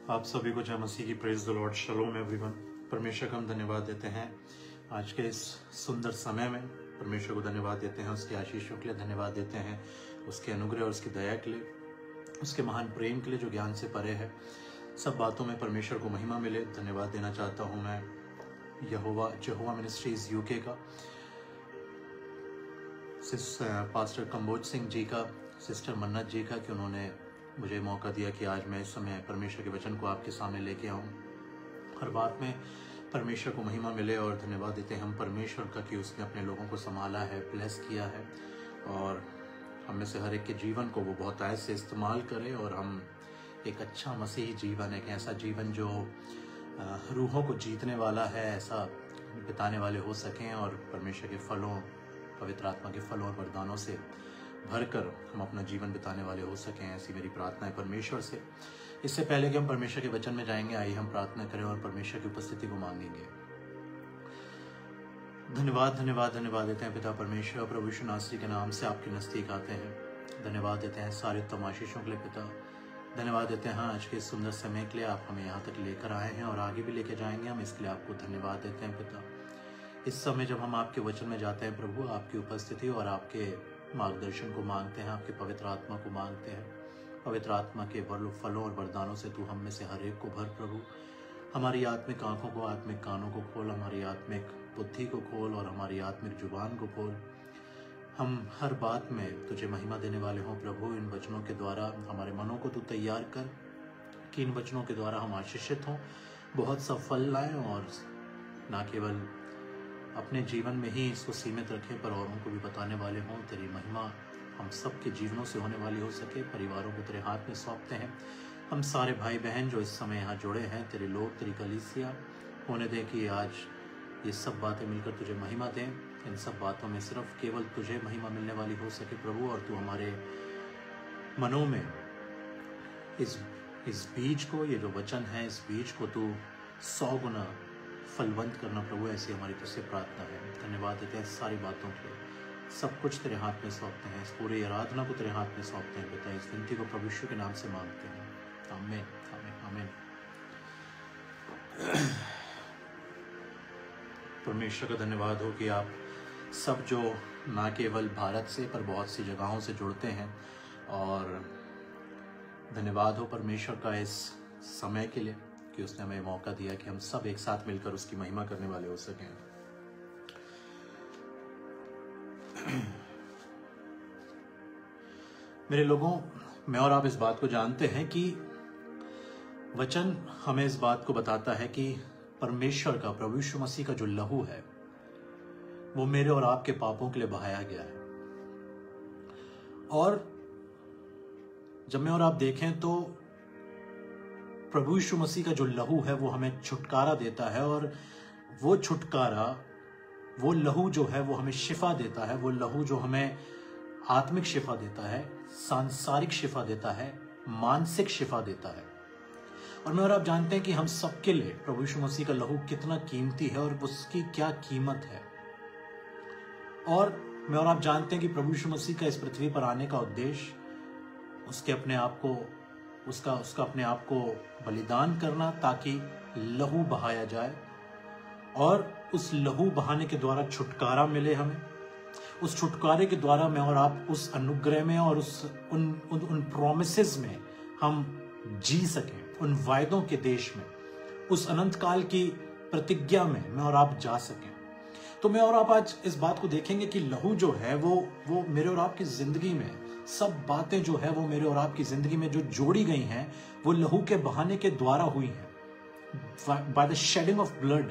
आप सभी को जय मसीह की प्रेज द लॉर्ड। शलोम एवरीवन। परमेश्वर को हम धन्यवाद देते हैं आज के इस सुंदर समय में। परमेश्वर को धन्यवाद देते हैं उसकी आशीषों के लिए, धन्यवाद देते हैं उसके अनुग्रह और उसकी दया के लिए, उसके महान प्रेम के लिए जो ज्ञान से परे है। सब बातों में परमेश्वर को महिमा मिले। धन्यवाद देना चाहता हूँ मैं यहोवा मिनिस्ट्रीज यूके का, पास्टर कंबोज सिंह जी का, सिस्टर मन्नत जी का, कि उन्होंने मुझे मौका दिया कि आज मैं इस समय परमेश्वर के वचन को आपके सामने लेके आऊँ। हर बात में परमेश्वर को महिमा मिले और धन्यवाद देते हैं हम परमेश्वर का कि उसने अपने लोगों को संभाला है, ब्लेस किया है और हम में से हर एक के जीवन को वो बहुत आयत से इस्तेमाल करे और हम एक अच्छा मसीही जीवन, एक ऐसा जीवन जो रूहों को जीतने वाला है, ऐसा बिताने वाले हो सकें और परमेश्वर के फलों, पवित्र आत्मा के फलों और वरदानों से भरकर हम अपना जीवन बिताने वाले हो सकें। ऐसी मेरी प्रार्थना है परमेश्वर से। इससे पहले कि हम परमेश्वर के वचन में जाएंगे, आइए हम प्रार्थना करें और परमेश्वर की उपस्थिति को मांगेंगे। धन्यवाद धन्यवाद धन्यवाद देते हैं पिता परमेश्वर, प्रभु यीशु नासरी के नाम से आपके नजदीक आते हैं। धन्यवाद देते हैं सारे उत्तम आशीषों के लिए पिता। धन्यवाद देते हैं आज के सुंदर समय के लिए, आप हमें यहाँ तक लेकर आए हैं और आगे भी लेकर जाएंगे। हम इसके लिए आपको धन्यवाद देते हैं पिता। इस समय जब हम आपके वचन में जाते हैं प्रभु, आपकी उपस्थिति और आपके मार्गदर्शन को मांगते हैं, आपके पवित्र आत्मा को मांगते हैं। पवित्र आत्मा के फलों और वरदानों से तू हम में से हर एक को भर प्रभु। हमारी आत्मिक आंखों को, आत्मिक कानों को खोल, हमारी आत्मिक बुद्धि को खोल और हमारी आत्मिक जुबान को खोल। हम हर बात में तुझे महिमा देने वाले हों प्रभु। इन वचनों के द्वारा हमारे मनों को तू तैयार कर कि इन वचनों के द्वारा हम आशीषित हों, बहुत सा फल लाएं और ना केवल अपने जीवन में ही इसको सीमित रखें पर औरों को भी बताने वाले हों। तेरी महिमा हम सबके जीवनों से होने वाली हो सके। परिवारों को तेरे हाथ में सौंपते हैं। हम सारे भाई बहन जो इस समय यहाँ जुड़े हैं, तेरे लोग, तेरी कलीसिया, होने दे कि आज ये सब बातें मिलकर तुझे महिमा दें। इन सब बातों में सिर्फ केवल तुझे महिमा मिलने वाली हो सके प्रभु। और तू हमारे मनों में इस बीज को, ये जो वचन है, इस बीज को तू 100 गुना फलवंत करना प्रभु, ऐसी हमारी तुझसे प्रार्थना है। धन्यवाद देते हैं सारी बातों के लिए। सब कुछ तेरे हाथ में सौंपते हैं। इस पूरी आराधना को तेरे हाथ में सौंपते हैं पिता। इस विनती को प्रभु यीशु के नाम से मांगते हैं। आमीन आमीन आमीन। परमेश्वर का धन्यवाद हो कि आप सब जो ना केवल भारत से पर बहुत सी जगहों से जुड़ते हैं, और धन्यवाद हो परमेश्वर का इस समय के लिए कि उसने हमें मौका दिया कि हम सब एक साथ मिलकर उसकी महिमा करने वाले हो सकें। मेरे लोगों, मैं और आप इस बात को जानते हैं कि वचन हमें इस बात को बताता है कि परमेश्वर का, प्रभु यीशु मसीह का जो लहू है वो मेरे और आपके पापों के लिए बहाया गया है। और जब मैं और आप देखें तो प्रभु यीशु मसीह का जो लहू है वो हमें छुटकारा देता है, और वो छुटकारा, वो लहू जो है वो हमें शिफा देता है। वो लहू जो हमें आत्मिक शिफा देता है, सांसारिक शिफा देता है, मानसिक शिफा देता है। और मैं और आप जानते हैं कि हम सबके लिए प्रभु यीशु मसीह का लहू कितना कीमती है और उसकी क्या कीमत है। और मैं और आप जानते हैं कि प्रभु यीशु मसीह का इस पृथ्वी पर आने का उद्देश्य उसका अपने आप को बलिदान करना, ताकि लहू बहाया जाए और उस लहू बहाने के द्वारा छुटकारा मिले हमें। उस छुटकारे के द्वारा मैं और आप उस अनुग्रह में और उन प्रोमिसेस में हम जी सकें, उन वायदों के देश में, उस अनंत काल की प्रतिज्ञा में मैं और आप जा सकें। तो मैं और आप आज इस बात को देखेंगे कि लहू जो है वो मेरे और आपकी जिंदगी में, सब बातें जो है वो मेरे और आपकी जिंदगी में जो जोड़ी गई हैं वो लहू के बहाने के द्वारा हुई हैं। By the shedding of blood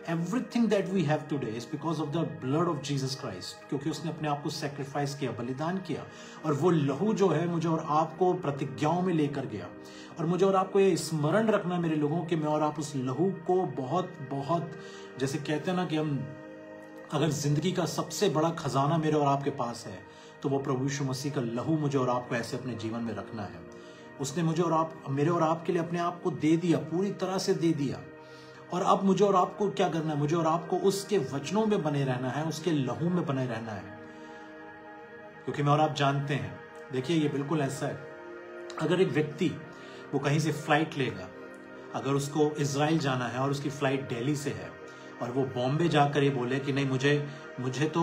everything that we have today is because of the blood of Jesus Christ, क्योंकि उसने अपने आप को सैक्रिफाइस किया, बलिदान किया। और वो लहू जो है मुझे और आपको प्रतिज्ञाओं में लेकर गया। और मुझे और आपको ये स्मरण रखना मेरे लोगों के, मैं और आप उस लहू को बहुत बहुत, जैसे कहते हैं ना कि हम अगर जिंदगी का सबसे बड़ा खजाना मेरे और आपके पास है तो वो प्रभु यीशु मसीह का लहू मुझे और आपको ऐसे अपने जीवन में रखना है। उसने मुझे और आप, मेरे और आपके लिए अपने आप को दे दिया, पूरी तरह से दे दिया। और अब मुझे और आपको क्या करना है? मुझे और आपको उसके वचनों में बने रहना है, उसके लहू में बने रहना है। क्योंकि मैं और आप जानते हैं, देखिए ये बिल्कुल ऐसा है, अगर एक व्यक्ति वो कहीं से फ्लाइट लेगा, अगर उसको इजराइल जाना है और उसकी फ्लाइट दिल्ली से है और वो बॉम्बे जाकर ये बोले कि नहीं मुझे तो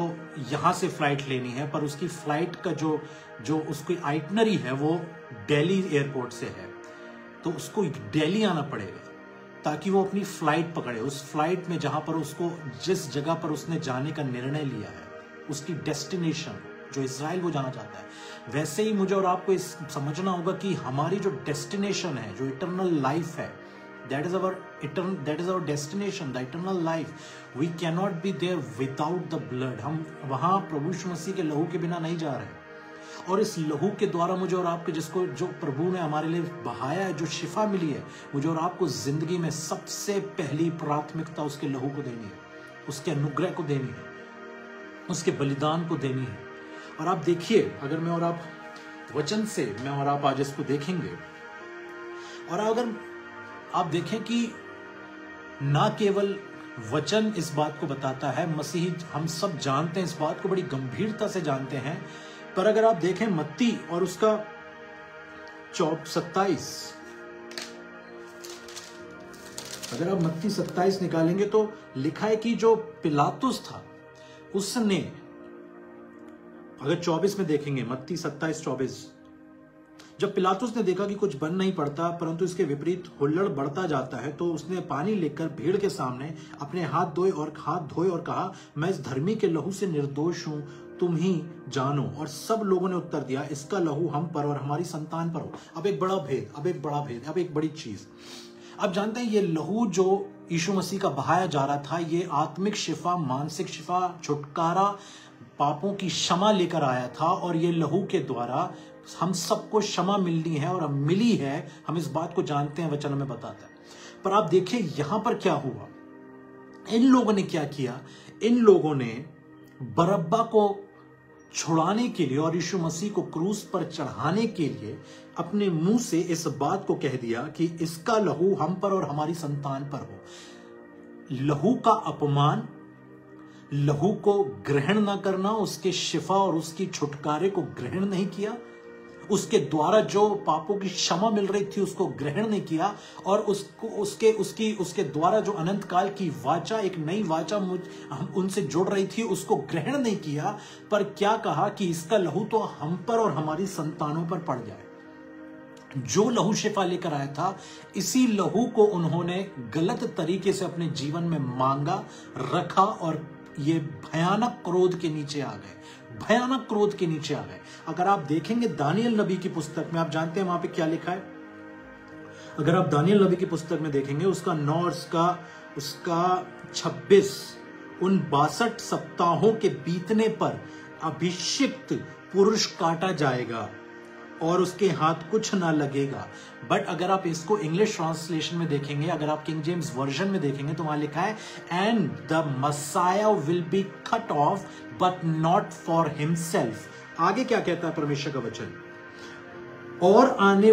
यहाँ से फ्लाइट लेनी है, पर उसकी फ्लाइट का जो उसकी आइटनरी है वो दिल्ली एयरपोर्ट से है, तो उसको दिल्ली आना पड़ेगा ताकि वो अपनी फ्लाइट पकड़े। उस फ्लाइट में जहां पर उसको, जिस जगह पर उसने जाने का निर्णय लिया है, उसकी डेस्टिनेशन जो इजराइल वो जाना चाहता है, वैसे ही मुझे और आपको इस समझना होगा कि हमारी जो डेस्टिनेशन है, जो इटर्नल लाइफ है, that is our destination, the eternal life. We cannot be there without the blood. हम वहां प्रभु यीशु मसीह के लहू के बिना नहीं जा रहे। और इस लहू के द्वारा मुझे और आपके, जिसको जो प्रभु ने हमारे लिए बहाया है, जो शिफा मिली है, मुझे और आपको जिंदगी में सबसे पहली प्राथमिकता उसके लहू को देनी है, उसके अनुग्रह को देनी है, उसके बलिदान को देनी है। और आप देखिए, अगर मैं और आप वचन से, मैं और आप आज इसको देखेंगे, और अगर आप देखें कि ना केवल वचन इस बात को बताता है, मसीही हम सब जानते हैं, इस बात को बड़ी गंभीरता से जानते हैं, पर अगर आप देखें मत्ती और उसका 27, अगर आप मत्ती 27 निकालेंगे तो लिखा है कि जो पिलातुस था उसने, अगर 24 में देखेंगे, मत्ती 27:24, जब पिलातुस ने देखा कि कुछ बन नहीं पड़ता परंतु इसके विपरीत हुल्लड़ बढ़ता जाता है, तो उसने पानी लेकर भीड़ के सामने अपने हाथ धोए और कहा, मैं इस धर्मी के लहू से निर्दोष हूं, तुम ही जानो। और सब लोगों ने उत्तर दिया, इसका लहू हम पर और हमारी संतान पर हो। अब एक बड़ा भेद, अब एक बड़ी चीज। अब जानते हैं, ये लहू जो यीशु मसीह का बहाया जा रहा था, ये आत्मिक शिफा, मानसिक शिफा, छुटकारा, पापों की क्षमा लेकर आया था। और ये लहू के द्वारा हम सबको क्षमा मिलनी है, और हम मिली है, हम इस बात को जानते हैं, वचन में बताता है। पर आप देखिए यहां पर क्या हुआ, इन लोगों ने क्या किया, इन लोगों ने बरअब्बा को छुड़ाने के लिए और यीशु मसीह को क्रूस पर चढ़ाने के लिए अपने मुंह से इस बात को कह दिया कि इसका लहू हम पर और हमारी संतान पर हो। लहू का अपमान, लहू को ग्रहण ना करना, उसके शिफा और उसकी छुटकारे को ग्रहण नहीं किया, उसके द्वारा जो पापों की क्षमा मिल रही थी उसको ग्रहण नहीं किया, और उसके द्वारा जो अनंत काल की वाचा, एक नई वाचा हम उनसे जोड़ रही थी, उसको ग्रहण नहीं किया। पर क्या कहा कि इसका लहू तो हम पर और हमारी संतानों पर पड़ जाए। जो लहू शिफा लेकर आया था, इसी लहू को उन्होंने गलत तरीके से अपने जीवन में मांगा, रखा, और ये भयानक क्रोध के नीचे आ गए, भयानक क्रोध के नीचे आ गए। अगर आप देखेंगे दानियल नबी की पुस्तक में, आप जानते हैं वहां पे क्या लिखा है, अगर आप दानियल नबी की पुस्तक में देखेंगे, उसका 9 और उसका 26, उन 62 सप्ताहों के बीतने पर अभिषिक्त पुरुष काटा जाएगा और उसके हाथ कुछ ना लगेगा। बट अगर आप इसको इंग्लिश ट्रांसलेशन में देखेंगे, अगर आप किंग जेम्स वर्जन में देखेंगे, तो वहां लिखा है, and the Messiah will be cut off but not for himself. आगे क्या कहता है परमेश्वर का वचन, और आने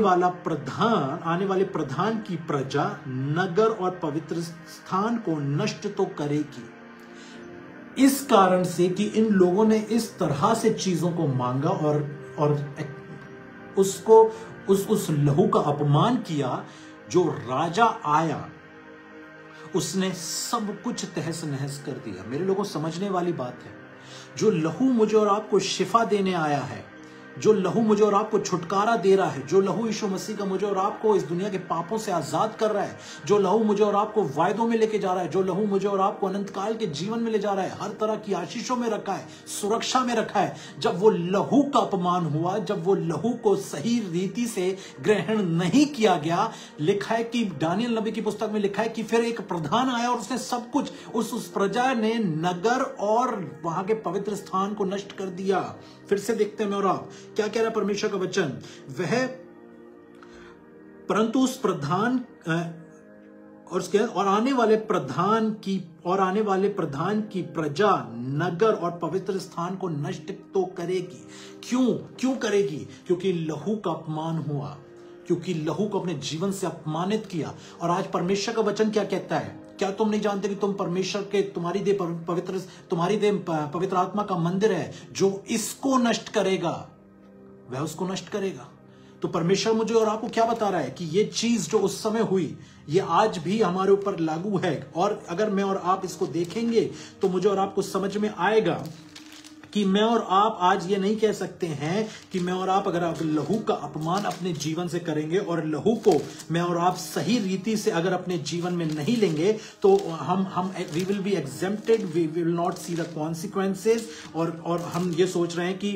वाले प्रधान की प्रजा नगर और पवित्र स्थान को नष्ट तो करेगी। इस कारण से कि इन लोगों ने इस तरह से चीजों को मांगा और उसको उस लहू का अपमान किया। जो राजा आया उसने सब कुछ तहस नहस कर दिया। मेरे लोगों, समझने वाली बात है, जो लहू मुझे और आपको शिफा देने आया है, जो लहू मुझे और आपको छुटकारा दे रहा है, जो लहू यीशु मसीह का मुझे और आपको इस दुनिया के पापों से आजाद कर रहा है, जो लहू मुझे और आपको वायदों में लेके जा रहा है, जो लहू मुझे और आपको अनंत काल के जीवन में ले जा रहा है, हर तरह की आशीषों में रखा है, सुरक्षा में रखा है। जब वो लहू का अपमान हुआ, जब वो लहू को सही रीति से ग्रहण नहीं किया गया, लिखा है कि दानियल नबी की पुस्तक में लिखा है कि फिर एक प्रधान आया और उसने सब कुछ, उस प्रजा ने नगर और वहां के पवित्र स्थान को नष्ट कर दिया। फिर से देखते हैं मैं और आप क्या कह रहा है परमेश्वर का वचन। वह परंतु उस प्रधान और आने वाले प्रधान की प्रजा नगर और पवित्र स्थान को नष्ट तो करेगी। क्यों करेगी? क्योंकि लहू का अपमान हुआ, क्योंकि लहू को अपने जीवन से अपमानित किया। और आज परमेश्वर का वचन क्या कहता है? क्या तुम नहीं जानते कि तुम परमेश्वर के, तुम्हारी देह पवित्र आत्मा का मंदिर है? जो इसको नष्ट करेगा वह उसको नष्ट करेगा। तो परमेश्वर मुझे और आपको क्या बता रहा है कि ये चीज जो उस समय हुई, ये आज भी हमारे ऊपर लागू है। और अगर मैं और आप इसको देखेंगे तो मुझे और आपको समझ में आएगा कि मैं और आप आज ये नहीं कह सकते हैं कि मैं और आप अगर आप लहू का अपमान अपने जीवन से करेंगे और लहू को मैं और आप सही रीति से अगर अपने जीवन में नहीं लेंगे तो हम we will be exempted, we will not see the consequences. और हम ये सोच रहे हैं कि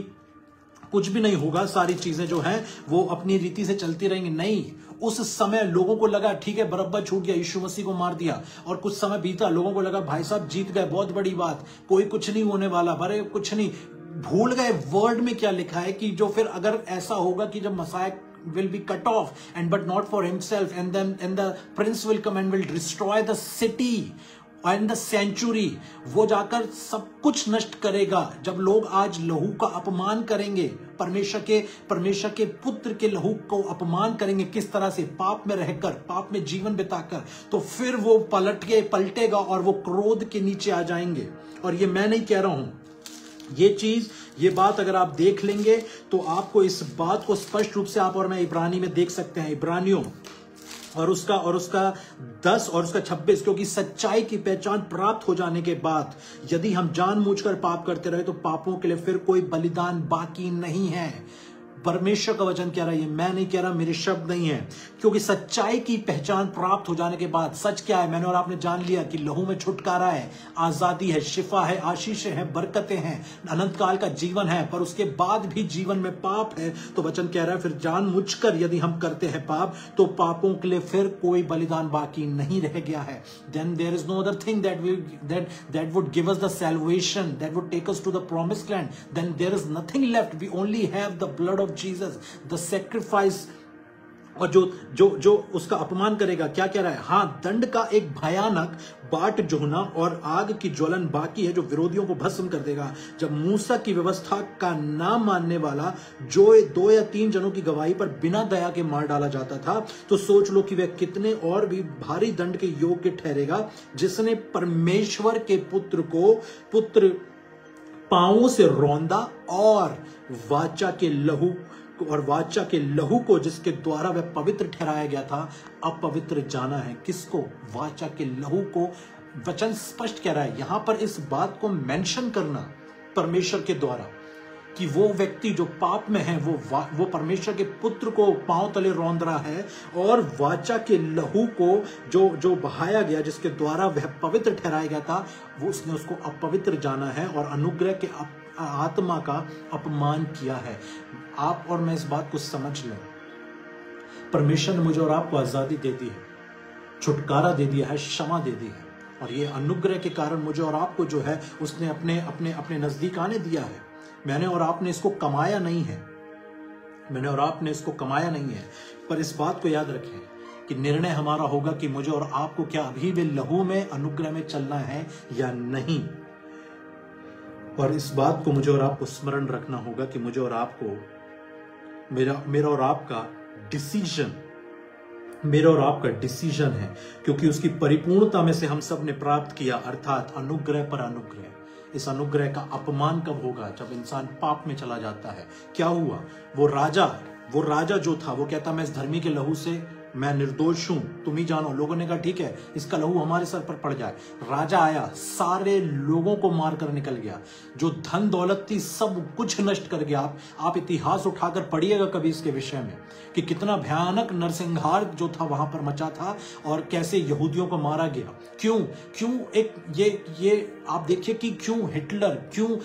कुछ भी नहीं होगा, सारी चीजें जो हैं वो अपनी रीति से चलती रहेंगी। नहीं, उस समय लोगों को लगा ठीक है बरअब्बा छूट गया, यीशु मसीह को मार दिया, और कुछ समय बीता, लोगों को लगा भाई साहब जीत गए, बहुत बड़ी बात, कोई कुछ नहीं होने वाला, भरे कुछ नहीं। भूल गए वर्ड में क्या लिखा है कि जो फिर अगर ऐसा होगा कि जब Messiah will be cut off and but not for himself, and the prince will come and will destroy the city and the sanctuary, वो जाकर सब कुछ नष्ट करेगा। जब लोग आज लहू का अपमान करेंगे, परमेश्वर के पुत्र के लहू को अपमान करेंगे, किस तरह से पाप में रहकर, पाप में जीवन बिताकर, तो फिर वो पलटेगा और वो क्रोध के नीचे आ जाएंगे। और ये मैं नहीं कह रहा हूं, ये बात अगर आप देख लेंगे तो आपको इस बात को स्पष्ट रूप से आप और मैं इब्रानी में देख सकते हैं, इब्रानियों और उसका 10 और उसका 26। क्योंकि सच्चाई की पहचान प्राप्त हो जाने के बाद यदि हम जानबूझकर पाप करते रहे तो पापों के लिए फिर कोई बलिदान बाकी नहीं है। परमेश्वर का वचन कह रहा है, ये मैं नहीं कह रहा, मेरे शब्द नहीं है। क्योंकि सच्चाई की पहचान प्राप्त हो जाने के बाद सच क्या है, मैंने और आपने जान लिया कि लहू में छुटकारा है, आजादी है, शिफा है, आशीष है, बरकतें हैं, अनंत काल का जीवन है। पर उसके बाद भी जीवन में पाप है। तो वचन कह रहा है फिर जानबूझकर यदि हम करते हैं पाप तो पापों के लिए फिर कोई बलिदान बाकी नहीं रह गया है। Then there is no other thing that would give us the salvation, that would take us to the promised land. Then there is nothing left. We only have the blood of Jesus, the sacrifice। और जो उसका अपमान करेगा, क्या कह रहा है? हाँ, दंड का एक भयानक बाट जोहना और आग की ज्वलन बाकी है जो विरोधियों को भस्म कर देगा। जब मूसा की व्यवस्था का ना मानने वाला जो 2 या 3 जनों की गवाही पर बिना दया के मार डाला जाता था, तो सोच लो कि वह कितने और भी भारी दंड के योग्य ठहरेगा, जिसने परमेश्वर के पुत्र पांवों से रौंदा और वाचा के लहू को जिसके द्वारा वह पवित्र ठहराया गया था, अपवित्र जाना है। किसको? वाचा के लहू को। वचन स्पष्ट कह रहा है यहां पर इस बात को मेंशन करना परमेश्वर के द्वारा कि वो व्यक्ति जो पाप में है वो परमेश्वर के पुत्र को पांव तले रौंद रहा है, और वाचा के लहू को जो बहाया गया, जिसके द्वारा वह पवित्र ठहराया गया था, वो उसने उसको अपवित्र जाना है और अनुग्रह के आत्मा का अपमान किया है। आप और मैं इस बात को समझ लें, परमेश्वर ने मुझे और आपको आजादी दे दी है, छुटकारा दे दिया है, क्षमा दे दी है, और ये अनुग्रह के कारण मुझे और आपको जो है उसने अपने नजदीक आने दिया है। मैंने और आपने इसको कमाया नहीं है, पर इस बात को याद रखें कि निर्णय हमारा होगा कि मुझे और आपको क्या अभी भी लहू में, अनुग्रह में चलना है या नहीं। और इस बात को मुझे और आपको स्मरण रखना होगा कि मुझे और आपको मेरा और आपका डिसीजन है, क्योंकि उसकी परिपूर्णता में से हम सब ने प्राप्त किया, अर्थात अनुग्रह पर अनुग्रह। इस अनुग्रह का अपमान कब होगा? जब इंसान पाप में चला जाता है। क्या हुआ? वो राजा जो था वो कहता मैं इस धर्मी के लहू से मैं निर्दोष हूं, तुम ही जानो। लोगों ने कहा ठीक है, इसका लहू हमारे सर पर पड़ जाए। राजा आया, सारे लोगों को मारकर निकल गया, जो धन दौलत थी सब कुछ नष्ट कर गया। आप इतिहास उठाकर पढ़िएगा कभी इसके विषय में कि कितना भयानक नरसंहार जो था वहां पर मचा था और कैसे यहूदियों को मारा गया। क्यों एक ये आप देखिए कि क्यों हिटलर, क्यों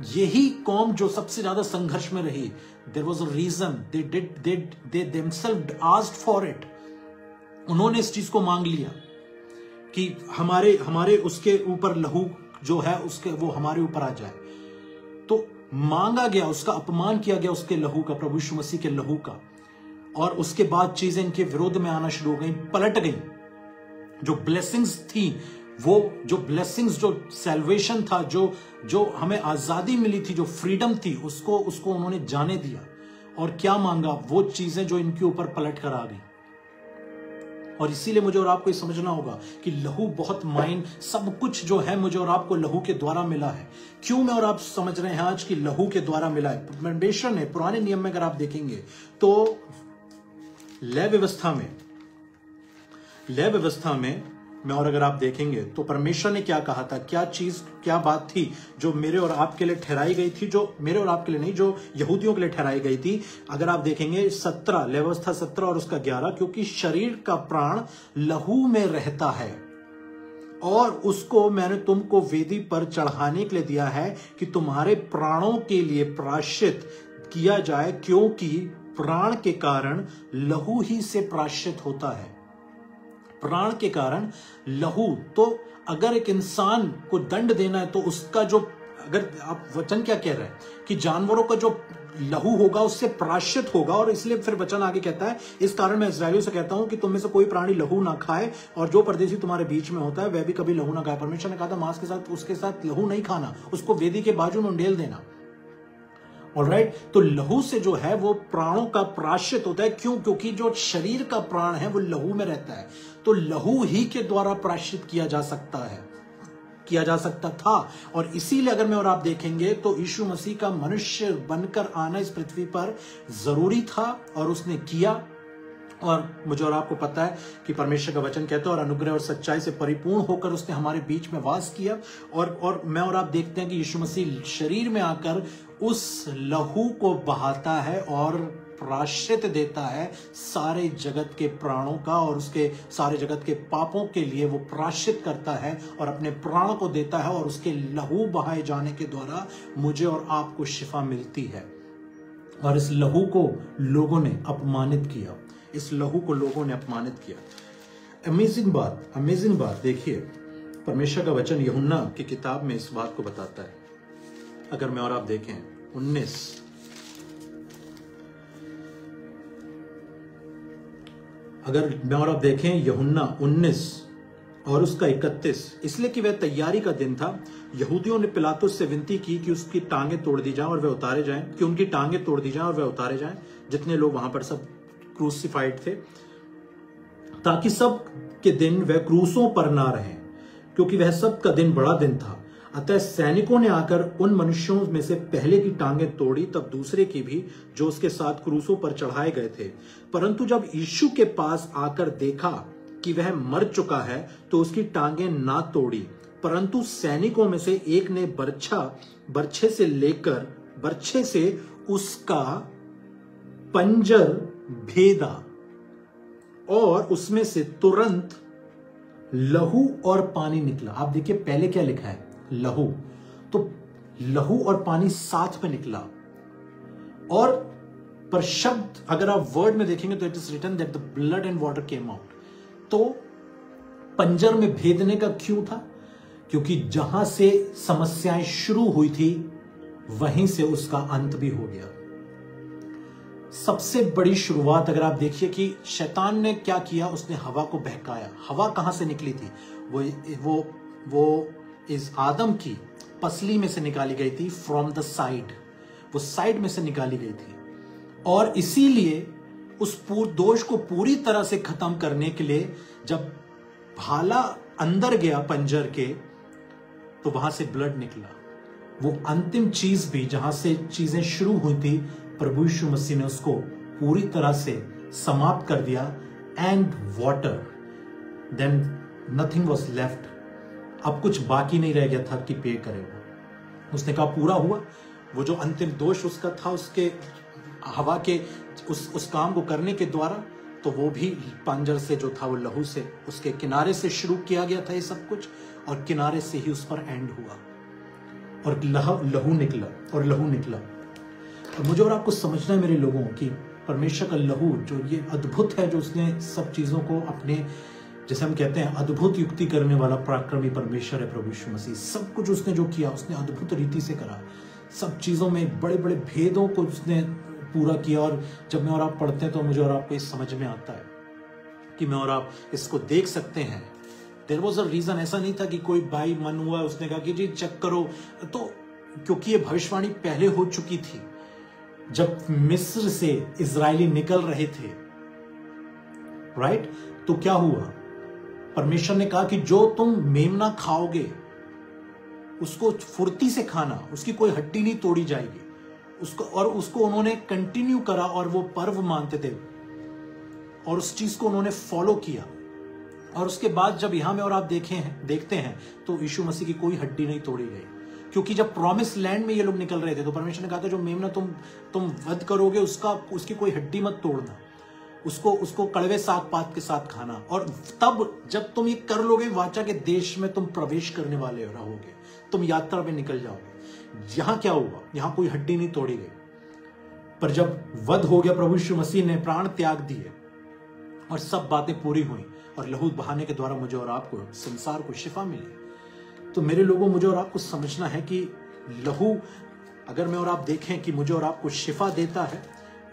यही कौम जो सबसे ज्यादा संघर्ष में रही, there was a reason, they themselves asked for it. उन्होंने इस चीज को मांग लिया कि हमारे उसके ऊपर लहू जो है उसके वो हमारे ऊपर आ जाए। तो मांगा गया, उसका अपमान किया गया उसके लहू का, प्रभु यीशु मसीह के लहू का। और उसके बाद चीजें इनके विरोध में आना शुरू हो गई, पलट गई। जो ब्लेसिंग्स थी, वो जो ब्लेसिंग्स, जो सैल्वेशन था, जो हमें आजादी मिली थी, जो फ्रीडम थी, उसको उन्होंने जाने दिया। और क्या मांगा? वो चीजें जो इनके ऊपर पलट कर आ गई। और इसीलिए मुझे और आपको ये समझना होगा कि लहू बहुत माइन, सब कुछ जो है मुझे और आपको लहू के द्वारा मिला है। क्यों मैं और आप समझ रहे हैं आज कि लहू के द्वारा मिला है? परमेश्वर ने पुराने नियम में अगर आप देखेंगे तो लय व्यवस्था में और अगर आप देखेंगे तो परमेश्वर ने क्या कहा था, क्या बात थी जो मेरे और आपके लिए ठहराई गई थी, जो मेरे और आपके लिए नहीं, जो यहूदियों के लिए ठहराई गई थी। अगर आप देखेंगे 17 लय व्यवस्था 17 और उसका 11, क्योंकि शरीर का प्राण लहू में रहता है और उसको मैंने तुमको वेदी पर चढ़ाने के लिए दिया है कि तुम्हारे प्राणों के लिए प्रायश्चित किया जाए, क्योंकि प्राण के कारण लहू ही से प्रायश्चित होता है। प्राण के कारण लहू। तो अगर एक इंसान को दंड देना है तो उसका जो, अगर आप वचन क्या कह रहे हैं कि जानवरों का जो लहू होगा उससे प्रायश्चित होगा। और इसलिए फिर वचन आगे कहता है, इस कारण मैं इस्राएलियों से कहता हूं कि तुम में से कोई प्राणी लहू ना खाए, और जो परदेशी तुम्हारे बीच में होता है वह भी कभी लहू ना खाए। परमेश्वर ने कहा था मांस के साथ उसके साथ लहू नहीं खाना, उसको वेदी के बाजू में उंडेल देना। ऑलराइट, तो लहू से जो है वो प्राणों का प्रायश्चित होता है। क्यों? क्योंकि जो शरीर का प्राण है वो लहू में रहता है, तो लहू ही के द्वारा प्रायश्चित किया जा सकता था। और इसीलिए अगर मैं और आप देखेंगे तो यीशु मसीह का मनुष्य बनकर आना इस पृथ्वी पर जरूरी था और उसने किया। और मुझे और आपको पता है कि परमेश्वर का वचन कहता है और अनुग्रह और सच्चाई से परिपूर्ण होकर उसने हमारे बीच में वास किया। और मैं और आप देखते हैं कि यीशु मसीह शरीर में आकर उस लहू को बहाता है और प्रायश्चित देता है सारे जगत के प्राणों का, और उसके सारे जगत के पापों के लिए वो प्रायश्चित करता है और अपने प्राण को देता है। और उसके लहू बहाए जाने के द्वारा मुझे और आपको शिफा मिलती है। और इस लहू को लोगों ने अपमानित किया, अमेजिंग बात देखिए, परमेश्वर का वचन यूहन्ना की किताब में इस बात को बताता है। अगर मैं और आप देखें 19, अगर मैं और आप देखें यूहन्ना 19 और उसका 31, इसलिए कि वह तैयारी का दिन था, यहूदियों ने पिलातुस से विनती की कि उसकी टांगें तोड़ दी जाएं और वह उतारे जाएं, कि उनकी टांगें तोड़ दी जाएं और वह उतारे जाएं, जितने लोग वहां पर सब क्रूसिफाइड थे, ताकि सब के दिन वह क्रूसों पर ना रहें, क्योंकि वह सब का दिन बड़ा दिन था। अतः सैनिकों ने आकर उन मनुष्यों में से पहले की टांगें तोड़ी, तब दूसरे की भी, जो उसके साथ क्रूसों पर चढ़ाए गए थे। परंतु जब यीशु के पास आकर देखा कि वह मर चुका है, तो उसकी टांगें ना तोड़ी। परंतु सैनिकों में से एक ने बर्छे से उसका पंजर भेदा और उसमें से तुरंत लहू और पानी निकला। आप देखिए पहले क्या लिखा है, लहू, तो लहू और पानी साथ में निकला। और पर शब्द अगर आप वर्ड में देखेंगे तो it is written that the blood and water came out. तो पंजर में भेदने का क्यों था? क्योंकि जहां से समस्याएं शुरू हुई थी वहीं से उसका अंत भी हो गया। सबसे बड़ी शुरुआत अगर आप देखिए कि शैतान ने क्या किया, उसने हवा को बहकाया। हवा कहां से निकली थी? वो इस आदम की पसली में से निकाली गई थी, फ्रॉम द साइड, वो साइड में से निकाली गई थी। और इसीलिए उस दोष को पूरी तरह से खत्म करने के लिए जब भाला अंदर गया पंजर के, तो वहां से ब्लड निकला। वो अंतिम चीज भी जहां से चीजें शुरू हुई थी, प्रभु यीशु मसीह ने उसको पूरी तरह से समाप्त कर दिया। And water, then nothing was left. अब कुछ बाकी नहीं रह गया था कि पे करे वो। उसने कहा पूरा हुआ। वो जो अंतिम दोष उसका था, उसके हवा के उस काम को करने के द्वारा, तो वो भी पांजर से जो था वो लहू से, उसके किनारे से शुरू किया गया था ये सब कुछ, और किनारे से ही उस पर एंड हुआ और लहू निकला और लहू निकला। और मुझे और आपको समझना है मेरे लोगों की, परमेश्वर का लहू जो ये अद्भुत है, जो उसने सब चीजों को अपने, जैसे हम कहते हैं अद्भुत युक्ति करने वाला पराक्रमी परमेश्वर है प्रभु यीशु मसीह। सब कुछ उसने जो किया उसने अद्भुत रीति से करा। सब चीजों में बड़े बड़े भेदों को उसने पूरा किया। और जब मैं और आप पढ़ते हैं तो मुझे और आपको इस समझ में आता है कि मैं और आप इसको देख सकते हैं। There was a reason. ऐसा नहीं था कि कोई भाई मन हुआ उसने कहा कि जी चेक करो, तो क्योंकि ये भविष्यवाणी पहले हो चुकी थी। जब मिस्र से इजरायली निकल रहे थे, राइट, तो क्या हुआ, परमेश्वर ने कहा कि जो तुम मेमना खाओगे उसको फुर्ती से खाना, उसकी कोई हड्डी नहीं तोड़ी जाएगी उसको। और उसको उन्होंने कंटिन्यू करा और वो पर्व मानते थे और उस चीज को उन्होंने फॉलो किया। और उसके बाद जब यहां में और आप देखते हैं तो यीशु मसीह की कोई हड्डी नहीं तोड़ी गई, क्योंकि जब प्रॉमिस लैंड में ये लोग निकल रहे थे तो परमेश्वर ने कहा था जो मेमना तुम वध करोगे उसकी कोई हड्डी मत तोड़ना, उसको कड़वे साग पात के साथ खाना। और तब जब तुम ये कर लोगे, वाचा के देश में तुम प्रवेश करने वाले रहोगे, तुम यात्रा में निकल जाओगे। यहां क्या हुआ, यहां कोई हड्डी नहीं तोड़ी गई। पर जब वध हो गया, प्रभु यीशु मसीह ने प्राण त्याग दिए और सब बातें पूरी हुई और लहू बहाने के द्वारा मुझे और आपको, संसार को शिफा मिली। तो मेरे लोगों, मुझे और आपको समझना है कि लहू, अगर मैं और आप देखें कि मुझे और आपको शिफा देता है,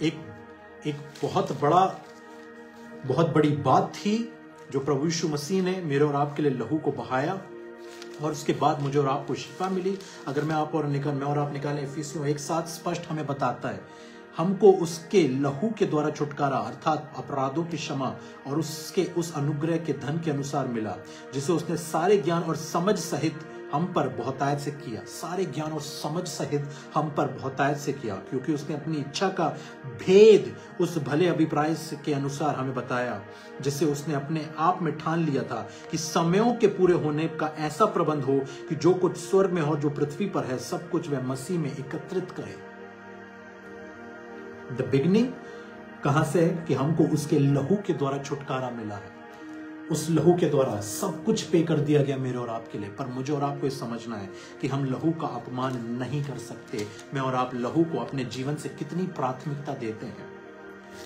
एक बहुत बड़ी बात थी जो प्रभु यीशु मसीह ने मेरे और आपके लिए लहू को बहाया और उसके बाद मुझे और आपको शिफा मिली। अगर मैं और आप निकालें इफिसियों 1:7 स्पष्ट हमें बताता है, हमको उसके लहू के द्वारा छुटकारा अर्थात अपराधों की क्षमा और उसके उस अनुग्रह के धन के अनुसार मिला, जिसे उसने सारे ज्ञान और समझ सहित हम पर बहुतायत से किया। सारे ज्ञान और समझ सहित हम पर बहुतायत से किया, क्योंकि उसने अपनी इच्छा का भेद उस भले अभिप्राय के अनुसार हमें बताया, जिसे उसने अपने आप में ठान लिया था कि समयों के पूरे होने का ऐसा प्रबंध हो कि जो कुछ स्वर्ग में हो, जो पृथ्वी पर है, सब कुछ वह मसीह में एकत्रित करे। द बिगिनिंग कहां से है कि हमको उसके लहू के द्वारा छुटकारा मिला है। उस लहू के द्वारा सब कुछ पे कर दिया गया मेरे और आपके लिए। पर मुझे और आपको ये समझना है कि हम लहू का अपमान नहीं कर सकते। मैं और आप लहू को अपने जीवन से कितनी प्राथमिकता देते हैं,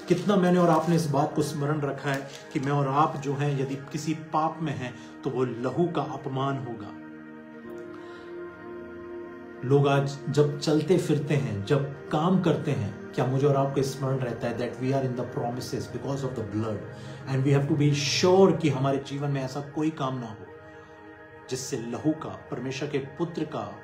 कितना मैंने और आपने इस बात को स्मरण रखा है कि मैं और आप जो हैं, यदि किसी पाप में हैं तो वो लहू का अपमान होगा। लोग आज जब चलते फिरते हैं, जब काम करते हैं, क्या मुझे और आपको स्मरण रहता है that we are in the promises because of the blood and we have to be sure कि हमारे जीवन में ऐसा कोई काम ना हो जिससे लहू का, परमेश्वर के पुत्र का,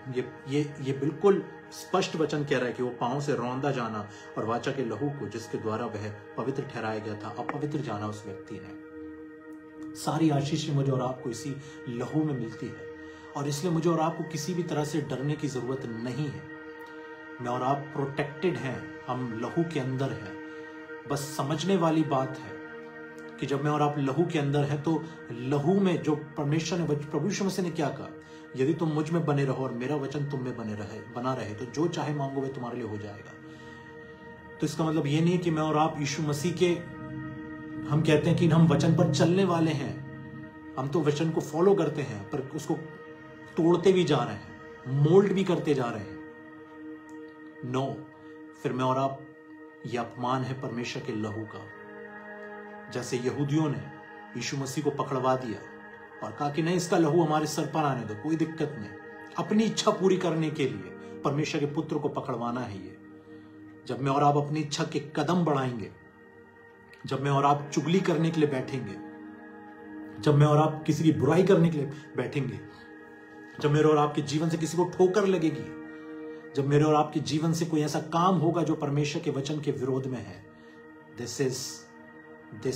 ये बिल्कुल स्पष्ट वचन कह रहा है कि वो पांव से रौंदा जाना और वाचा के लहू को जिसके द्वारा वह पवित्र ठहराया गया था, अपवित्र जाना उस व्यक्ति ने। सारी आशीष मुझे और आपको इसी लहू में मिलती है और इसलिए मुझे और आपको किसी भी तरह से डरने की जरूरत नहीं है। मैं और आप प्रोटेक्टेड हैं, हम लहू के अंदर हैं। बस समझने वाली बात है कि जब मैं और आप लहू के अंदर हैं तो लहू में जो परमेश्वर ने, प्रभु यीशु मसीह ने क्या कहा, यदि तुम मुझ में बने रहो और मेरा वचन तुम में बना रहे तो जो चाहे मांगो वह तुम्हारे लिए हो जाएगा। तो इसका मतलब ये नहीं है कि मैं और आप यीशु मसीह के, हम कहते हैं कि हम वचन पर चलने वाले हैं, हम तो वचन को फॉलो करते हैं पर उसको तोड़ते भी जा रहे हैं, मोल्ड भी करते जा रहे हैं। नो, फिर मैं और आप, यह अपमान है परमेश्वर के लहू का। जैसे यहूदियों ने यीशु मसीह को पकड़वा दिया और कहा कि नहीं, इसका लहू हमारे सर पर आने दो, कोई दिक्कत नहीं। अपनी इच्छा पूरी करने के लिए परमेश्वर के पुत्र को पकड़वाना है ये। जब मैं और आप अपनी इच्छा के कदम बढ़ाएंगे, जब मैं और आप चुगली करने के लिए बैठेंगे, जब मैं और आप किसी की बुराई करने के लिए बैठेंगे, जब मेरे और आपके जीवन से किसी को ठोकर लगेगी, जब मेरे और आपके जीवन से कोई ऐसा काम होगा जो परमेश्वर के वचन के विरोध में है, दिस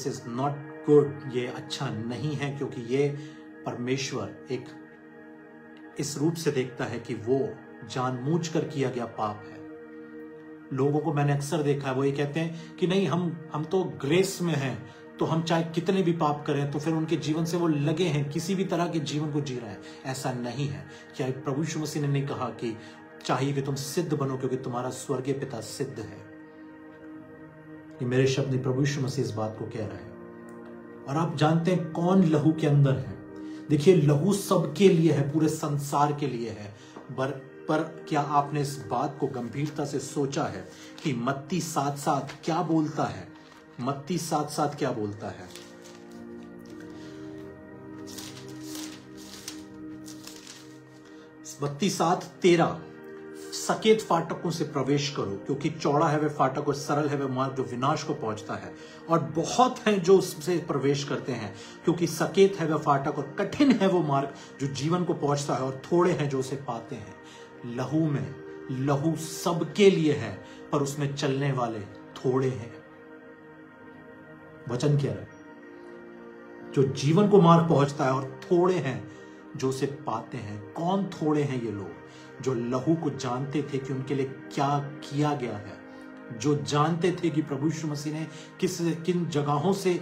इज नॉट गुड, ये अच्छा नहीं है। क्योंकि ये परमेश्वर एक इस रूप से देखता है कि वो जानबूझकर किया गया पाप है। लोगों को मैंने अक्सर देखा है, वो ये कहते हैं कि नहीं, हम तो ग्रेस में हैं, तो हम चाहे कितने भी पाप करें तो फिर उनके जीवन से वो लगे हैं, किसी भी तरह के जीवन को जी रहे हैं। ऐसा नहीं है। क्या प्रभु यीशु मसीह ने नहीं कहा कि चाहिए कि तुम सिद्ध बनो क्योंकि तुम्हारा स्वर्गीय पिता सिद्ध है? ये मेरे शब्द नहीं, प्रभु यीशु मसीह इस बात को कह रहे हैं। और आप जानते हैं कौन लहू के अंदर है? देखिए, लहू सबके लिए है, पूरे संसार के लिए है। पर क्या आपने इस बात को गंभीरता से सोचा है कि मत्ती 7:7 क्या बोलता है? मत्ती 7:7 क्या बोलता है? मत्ती 7:13 सकेत फाटकों से प्रवेश करो क्योंकि चौड़ा है वह फाटक और सरल है वह मार्ग जो विनाश को पहुंचता है, और बहुत हैं जो उससे प्रवेश करते हैं। क्योंकि सकेत है वह फाटक और कठिन है वो मार्ग जो जीवन को पहुंचता है, और थोड़े हैं जो उसे पाते हैं। लहू सबके लिए है, पर उसमें चलने वाले थोड़े हैं। वचन कह रहा है जो जीवन को मार्ग पहुंचता है, और थोड़े हैं जो उसे पाते हैं। कौन थोड़े हैं? ये लोग जो लहू को जानते थे कि उनके लिए क्या किया गया है, जो जानते थे कि प्रभु यीशु मसीह ने किन जगहों से,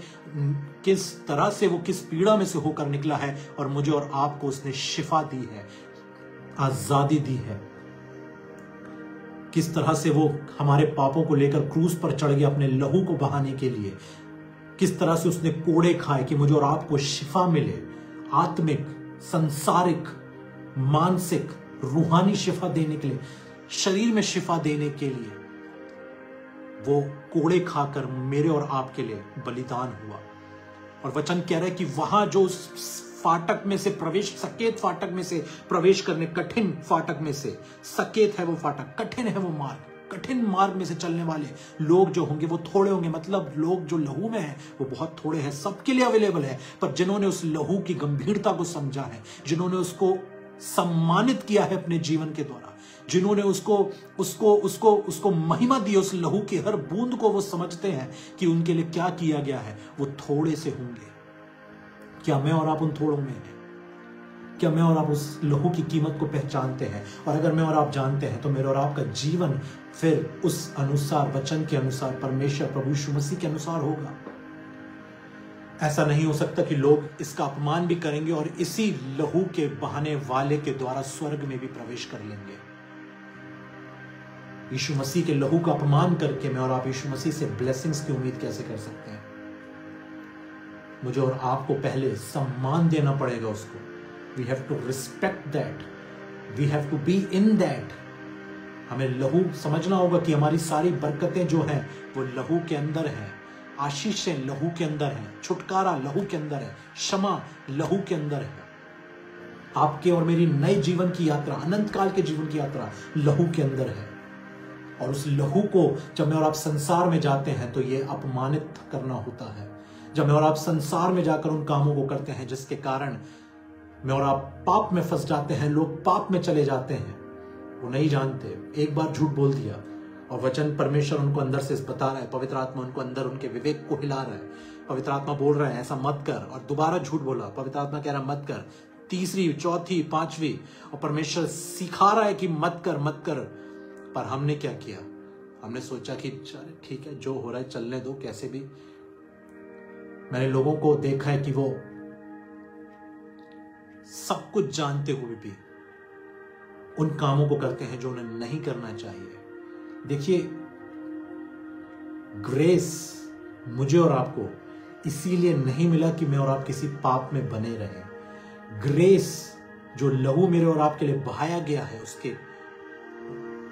किस तरह से वो किस पीड़ा में से होकर निकला है, और मुझे और आपको उसने शिफा दी है, आजादी दी है। किस तरह से वो हमारे पापों को लेकर क्रूस पर चढ़ गया अपने लहू को बहाने के लिए। किस तरह से उसने कोड़े खाए कि मुझे और आपको शिफा मिले, आत्मिक, संसारिक, मानसिक, रूहानी शिफा देने के लिए, शरीर में शिफा देने के लिए वो कोड़े खाकर मेरे और आपके लिए बलिदान हुआ। और वचन कह रहा है कि वहां जो फाटक में से प्रवेश, सकेत फाटक में से प्रवेश करने, कठिन फाटक में से, सकेत है वो फाटक, कठिन है वो मार्ग, कठिन मार्ग में से चलने वाले लोग जो होंगे वो थोड़े होंगे। मतलब लोग जो लहू में हैं वो बहुत थोड़े हैं, सबके लिए अवेलेबल है। पर जिन्होंने उस लहू की गंभीरता को समझा है, जिन्होंने उसको सम्मानित किया है अपने जीवन के द्वारा, जिन्होंने उसको महिमा दी, उस लहू की हर बूंद को वो समझते हैं कि उनके लिए क्या किया गया है, वो थोड़े से होंगे। क्या मैं और आप उन थोड़ों में हैं? क्या मैं और आप उस लहू की कीमत को पहचानते हैं? और अगर मैं और आप जानते हैं तो मेरा और आपका जीवन फिर उस अनुसार, वचन के अनुसार, परमेश्वर प्रभु यीशु मसीह के अनुसार होगा। ऐसा नहीं हो सकता कि लोग इसका अपमान भी करेंगे और इसी लहू के बहाने वाले के द्वारा स्वर्ग में भी प्रवेश कर लेंगे। यीशु मसीह के लहू का अपमान करके मैं और आप यीशु मसीह से ब्लेसिंग्स की उम्मीद कैसे कर सकते हैं? मुझे और आपको पहले सम्मान देना पड़ेगा उसको। We have to respect that, we have to be in that. हमें लहू समझना होगा कि हमारी सारी बरकतें जो हैं वो लहू के अंदर है, आशीषें लहू के अंदर है, छुटकारा लहू के अंदर है, क्षमा लहू के अंदर है। आपके और मेरी नए जीवन की यात्रा, अनंत काल के जीवन की यात्रा लहू के अंदर है। और उस लहू को जब मैं और आप संसार में जाते हैं तो ये अपमानित करना होता है। जब मैं और आप संसार में जाकर उन कामों को करते हैं जिसके कारण मैं और आप पाप में फंस जाते हैं, लोग पाप में चले जाते हैं, वो नहीं जानते। एक बार झूठ बोल दिया और वचन परमेश्वर उनको अंदर से बता रहा है, पवित्र आत्मा उनको अंदर उनके विवेक को हिला रहा है। पवित्र आत्मा बोल रहा है ऐसा मत कर, और दोबारा झूठ बोला, पवित्र आत्मा कह रहा है मत कर, तीसरी, चौथी, पांचवी, और परमेश्वर सिखा रहा है कि मत कर मत कर। पर हमने क्या किया? हमने सोचा कि ठीक है, जो हो रहा है चलने दो, कैसे भी। मैंने लोगों को देखा है कि वो सब कुछ जानते हुए भी उन कामों को करते हैं जो उन्हें नहीं करना चाहिए। देखिए, ग्रेस मुझे और आपको इसीलिए नहीं मिला कि मैं और आप किसी पाप में बने रहें। ग्रेस जो लहू मेरे और आपके लिए बहाया गया है उसके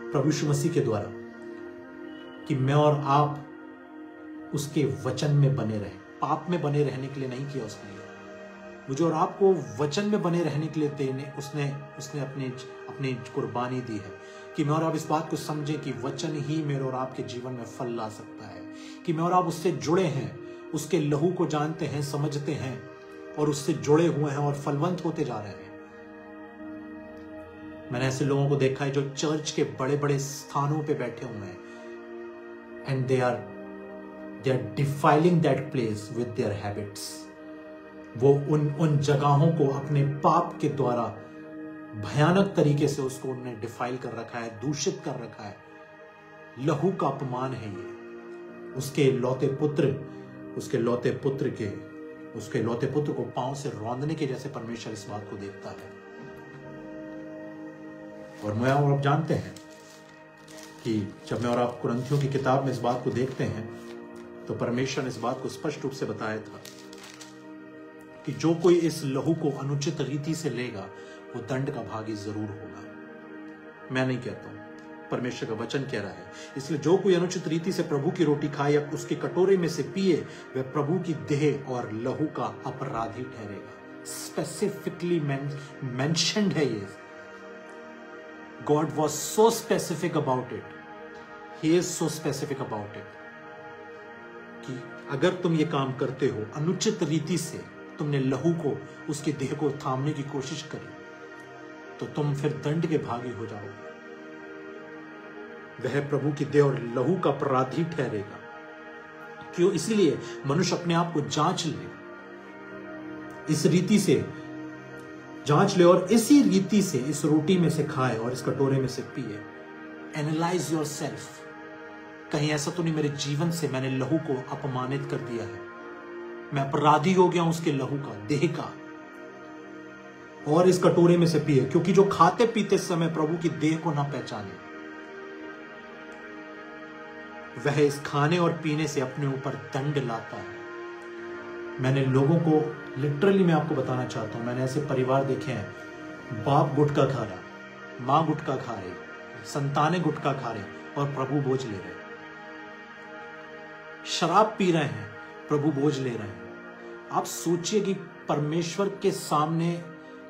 प्रभु यीशु मसीह के द्वारा, कि मैं और आप उसके वचन में बने रहे, पाप में बने रहने के लिए नहीं किया उसने। मुझे और आपको वचन में बने रहने के लिए देने उसने अपनी कुर्बानी दी है, कि मैं और आप इस बात को समझें कि वचन ही मेरे और आपके जीवन में फल ला सकता है, कि मैं और आप उससे जुड़े हैं, उसके लहू को जानते हैं, समझते हैं और उससे जुड़े हुए हैं और फलवंत होते जा रहे हैं। मैंने ऐसे लोगों को देखा है जो चर्च के बड़े बड़े स्थानों पे बैठे हुए हैं, and they are defiling that place with their habits. वो उन जगहों को अपने पाप के द्वारा भयानक तरीके से उसको उन्होंने डिफाइल कर रखा है, दूषित कर रखा है। लहू का अपमान है ये। उसके लौते पुत्र उसके लौते पुत्र को पांव से रौंदने के जैसे परमेश्वर इस बात को देखता है। और मैं और आप जानते हैं कि जब मैं और आप कुरिन्थियों की किताब में इस बात को देखते हैं तो परमेश्वर ने इस बात को स्पष्ट रूप से बताया था कि जो कोई इस लहू को अनुचित रीति से लेगा वो दंड का भागी जरूर होगा। मैं नहीं कहता हूं, परमेश्वर का वचन कह रहा है। इसलिए जो कोई अनुचित रीति से प्रभु की रोटी खाए या उसके कटोरे में से पिए वह प्रभु की देह और लहू का अपराधी ठहरेगा। स्पेसिफिकली मेंशन्ड है ये। God was so specific about it. He is so specific about it. कि अगर तुम ये काम करते हो अनुचित रीति से, तुमने लहू को, उसके देह को थामने की कोशिश करी, तो तुम फिर दंड के भागी हो जाओगे। वह प्रभु की देह और लहू का अपराधी ठहरेगा। क्यों? इसलिए मनुष्य अपने आप को जांच ले, इस रीति से जांच ले और इसी रीति से इस रोटी में से खाए और इस कटोरे में से पिए। Analyse your self. कहीं ऐसा तो नहीं मेरे जीवन से मैंने लहू को अपमानित कर दिया है, मैं अपराधी हो गया हूं उसके लहू का, देह का। और इस कटोरे में से पिए, क्योंकि जो खाते पीते समय प्रभु की देह को ना पहचाने वह इस खाने और पीने से अपने ऊपर दंड लाता है। मैंने लोगों को लिटरली, मैं आपको बताना चाहता हूं, मैंने ऐसे परिवार देखे हैं, बाप गुटखा खा रहा, मां गुटखा खा रही, संतानें गुटखा खा रहे और प्रभु बोझ ले रहे, शराब पी रहे हैं, प्रभु बोझ ले रहे हैं। आप सोचिए कि परमेश्वर के सामने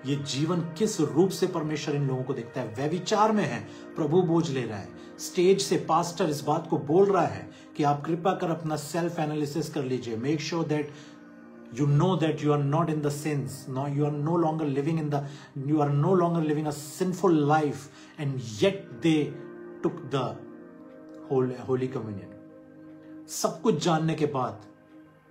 ये जीवन किस रूप से परमेश्वर इन लोगों को देखता है। व्यभिचार में है, प्रभु बोझ ले रहा है। स्टेज से पास्टर इस बात को बोल रहा है कि आप कृपा कर अपना सेल्फ एनालिसिस कर लीजिए, make sure that you know that you are not in the sins, no, you are no longer living a sinful life, and yet they took the holy communion. सब कुछ जानने के बाद,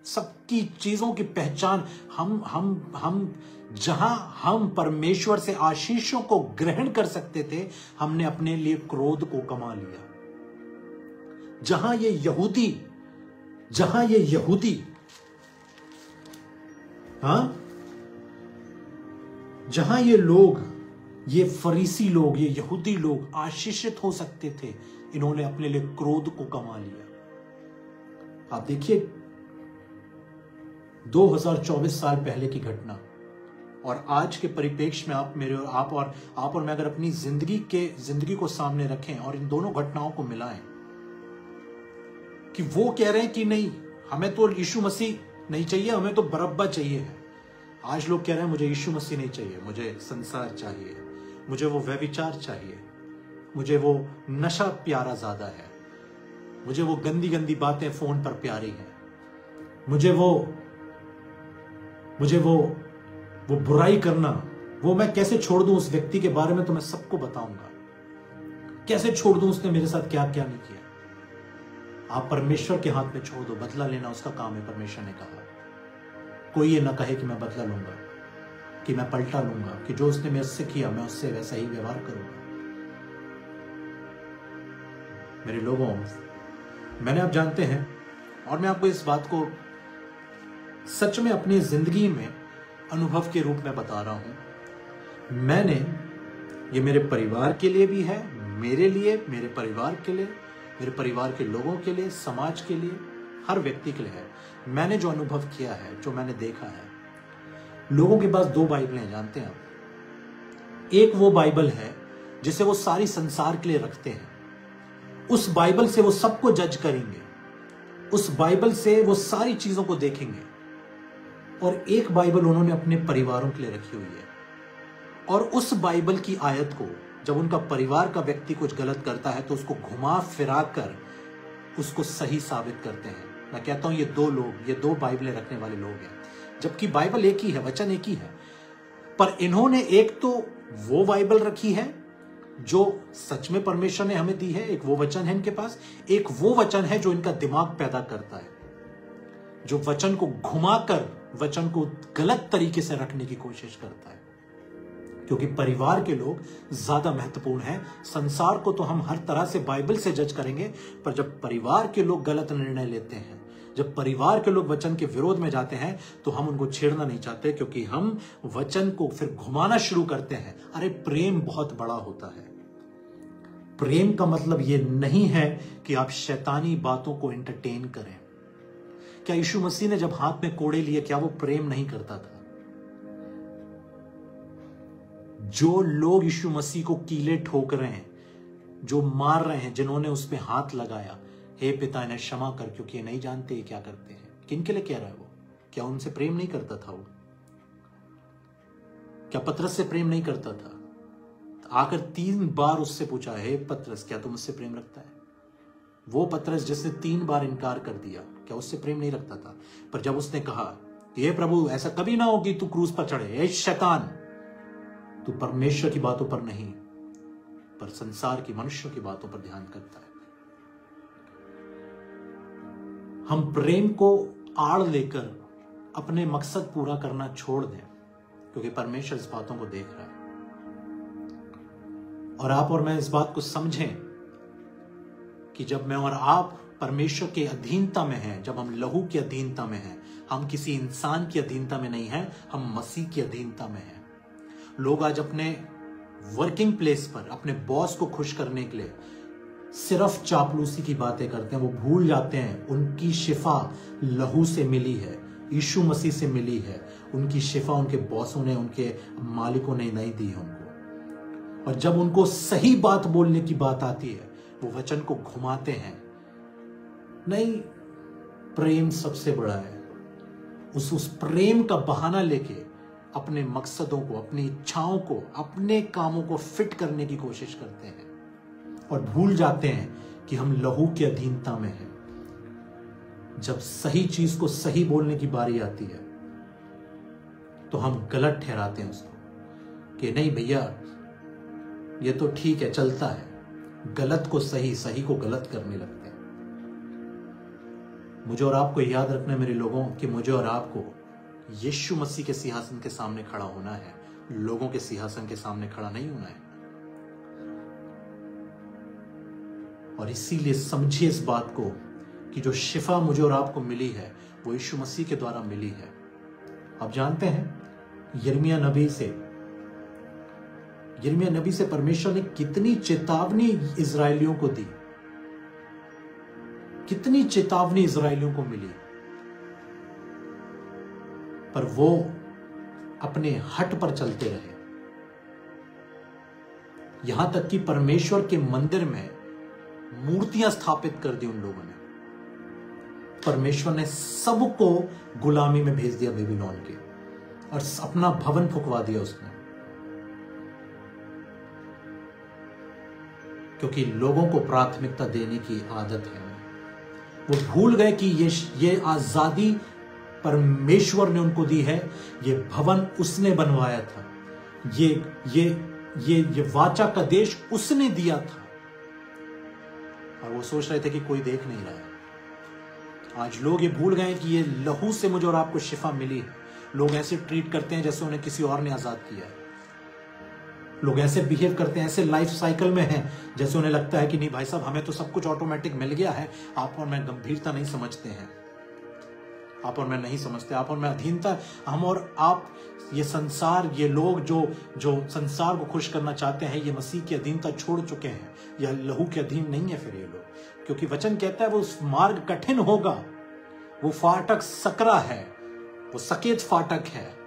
सबकी चीजों की पहचान, हम जहां हम परमेश्वर से आशीषों को ग्रहण कर सकते थे, हमने अपने लिए क्रोध को कमा लिया। जहां ये यहूदी जहां ये लोग, ये फरीसी लोग, ये यहूदी लोग आशीषित हो सकते थे, इन्होंने अपने लिए क्रोध को कमा लिया। आप देखिए 2024 साल पहले की घटना और आज के परिप्रेक्ष्य में आप और मैं अगर अपनी जिंदगी को सामने रखें और इन दोनों घटनाओं को मिलाएं, कि वो कह रहे हैं कि नहीं, हमें तो यीशु मसीह नहीं चाहिए, हमें तो बरअब्बा चाहिए है। आज लोग कह रहे हैं मुझे यीशु मसीह नहीं चाहिए, मुझे संसार चाहिए, मुझे वो व्यभिचार चाहिए, मुझे वो नशा प्यारा ज्यादा है, मुझे वो गंदी गंदी बातें फोन पर प्यारी हैं, मुझे वो बुराई करना, वो मैं कैसे छोड़ दूं उस व्यक्ति के बारे में तो मैं सबको बताऊंगा, कैसे छोड़ दूं उसने मेरे साथ क्या क्या नहीं किया। आप परमेश्वर के हाथ में छोड़ दो, बदला लेना उसका काम है। परमेश्वर ने कहा, कोई ये ना कहे कि मैं बदला लूंगा, कि मैं पलटा लूंगा, कि जो उसने मेरे से किया मैं उससे वैसा ही व्यवहार करूंगा। मेरे लोगों, मैंने आप जानते हैं, और मैं आपको इस बात को सच में अपनी जिंदगी में अनुभव के रूप में बता रहा हूं। मैंने, ये मेरे परिवार के लिए भी है, मेरे लिए, मेरे परिवार के लिए, मेरे परिवार के लोगों के लिए, समाज के लिए, हर व्यक्ति के लिए है। मैंने जो अनुभव किया है, जो मैंने देखा है, लोगों के पास 2 बाइबलें जानते हैं आप। एक वो बाइबल है जिसे वो सारी संसार के लिए रखते हैं, उस बाइबल से वो सबको जज करेंगे, उस बाइबल से वो सारी चीजों को देखेंगे। और एक बाइबल उन्होंने अपने परिवारों के लिए रखी हुई है, और उस बाइबल की आयत को जब उनका परिवार का व्यक्ति कुछ गलत करता है तो उसको घुमा फिरा कर उसको सही साबित करते हैं। मैं कहता हूं ये 2 लोग, ये 2 बाइबलें रखने वाले लोग हैं, जबकि बाइबल एक ही है, वचन एक ही है, पर इन्होंने एक तो वो बाइबल रखी है जो सच में परमेश्वर ने हमें दी है, एक वो वचन है इनके पास, एक वो वचन है जो इनका दिमाग पैदा करता है, जो वचन को घुमाकर वचन को गलत तरीके से रखने की कोशिश करता है। क्योंकि परिवार के लोग ज्यादा महत्वपूर्ण हैं। संसार को तो हम हर तरह से बाइबल से जज करेंगे, पर जब परिवार के लोग गलत निर्णय लेते हैं, जब परिवार के लोग वचन के विरोध में जाते हैं तो हम उनको छेड़ना नहीं चाहते, क्योंकि हम वचन को फिर घुमाना शुरू करते हैं। अरे प्रेम बहुत बड़ा होता है। प्रेम का मतलब यह नहीं है कि आप शैतानी बातों को एंटरटेन करें। क्या यीशु मसीह ने जब हाथ में कोड़े लिए, क्या वो प्रेम नहीं करता था? जो लोग यीशु मसीह को कीले ठोक रहे हैं, जो मार रहे हैं, जिन्होंने उस पे हाथ लगाया, हे पिता इन्हें क्षमा कर, क्योंकि ये नहीं जानते क्या करते हैं। किनके लिए कह रहा है वो? क्या उनसे प्रेम नहीं करता था वो? क्या पतरस से प्रेम नहीं करता था? आकर 3 बार उससे पूछा, हे पतरस क्या तुम मुझसे प्रेम रखता है? वो पतरस जिसने 3 बार इनकार कर दिया, क्या उससे प्रेम नहीं रखता था? पर जब उसने कहा, हे प्रभु ऐसा कभी ना हो कि तू क्रूस पर चढ़े, हे शैतान तू परमेश्वर की बातों पर नहीं पर संसार की, मनुष्यों की बातों पर ध्यान करता है। हम प्रेम को आड़ लेकर अपने मकसद पूरा करना छोड़ दें, क्योंकि परमेश्वर इस बातों को देख रहा है। और आप और मैं इस बात को समझें कि जब मैं और आप परमेश्वर के अधीनता में हैं, जब हम लहू की अधीनता में हैं, हम किसी इंसान की अधीनता में नहीं हैं, हम मसीह की अधीनता में हैं। लोग आज अपने वर्किंग प्लेस पर अपने बॉस को खुश करने के लिए सिर्फ चापलूसी की बातें करते हैं। वो भूल जाते हैं उनकी शिफा लहू से मिली है, यीशु मसीह से मिली है। उनकी शिफा उनके बॉसों ने, उनके मालिकों ने नहीं दी उनको। और जब उनको सही बात बोलने की बात आती है, वो वचन को घुमाते हैं। नहीं, प्रेम सबसे बड़ा है। उस प्रेम का बहाना लेके अपने मकसदों को, अपनी इच्छाओं को, अपने कामों को फिट करने की कोशिश करते हैं और भूल जाते हैं कि हम लहू की अधीनता में हैं। जब सही चीज को सही बोलने की बारी आती है तो हम गलत ठहराते हैं उसको कि नहीं भैया ये तो ठीक है, चलता है। गलत को सही, सही को गलत करने लगते हैं। मुझे और आपको याद रखना मेरे लोगों कि मुझे और आपको यीशु मसीह के सिंहासन के सामने खड़ा होना है, लोगों के सिंहासन के सामने खड़ा नहीं होना है। और इसीलिए समझिए इस बात को कि जो शिफा मुझे और आपको मिली है वो यीशु मसीह के द्वारा मिली है। आप जानते हैं यिर्मयाह नबी से परमेश्वर ने कितनी चेतावनी इजरायलियों को दी, कितनी चेतावनी इजरायलियों को मिली, पर वो अपने हट पर चलते रहे। यहां तक कि परमेश्वर के मंदिर में मूर्तियां स्थापित कर दी उन लोगों ने। परमेश्वर ने सबको गुलामी में भेज दिया बेबीलोन के, और अपना भवन फुकवा दिया उसने, क्योंकि लोगों को प्राथमिकता देने की आदत है। वो भूल गए कि ये आजादी परमेश्वर ने उनको दी है, ये भवन उसने बनवाया था, ये वाचा का देश उसने दिया था, और वो सोच रहे थे कि कोई देख नहीं रहा है। आज लोग ये भूल गए कि ये लहू से मुझे और आपको शिफा मिली है। लोग ऐसे ट्रीट करते हैं जैसे उन्हें किसी और ने आजाद किया है। लोग ऐसे बिहेव करते हैं, ऐसे लाइफ साइकिल में हैं जैसे उन्हें लगता है कि नहीं भाई साहब हमें तो सब कुछ ऑटोमेटिक मिल गया है। आप और मैं गंभीरता नहीं समझते हैं, आप और मैं नहीं समझते। आप और मैं अधीनता, हम और आप, ये संसार, ये लोग जो संसार को खुश करना चाहते हैं, ये मसीह की अधीनता छोड़ चुके हैं, या लहू के अधीन नहीं है फिर ये लोग। क्योंकि वचन कहता है वो मार्ग कठिन होगा, वो फाटक सकरा है, वो सकेत फाटक है,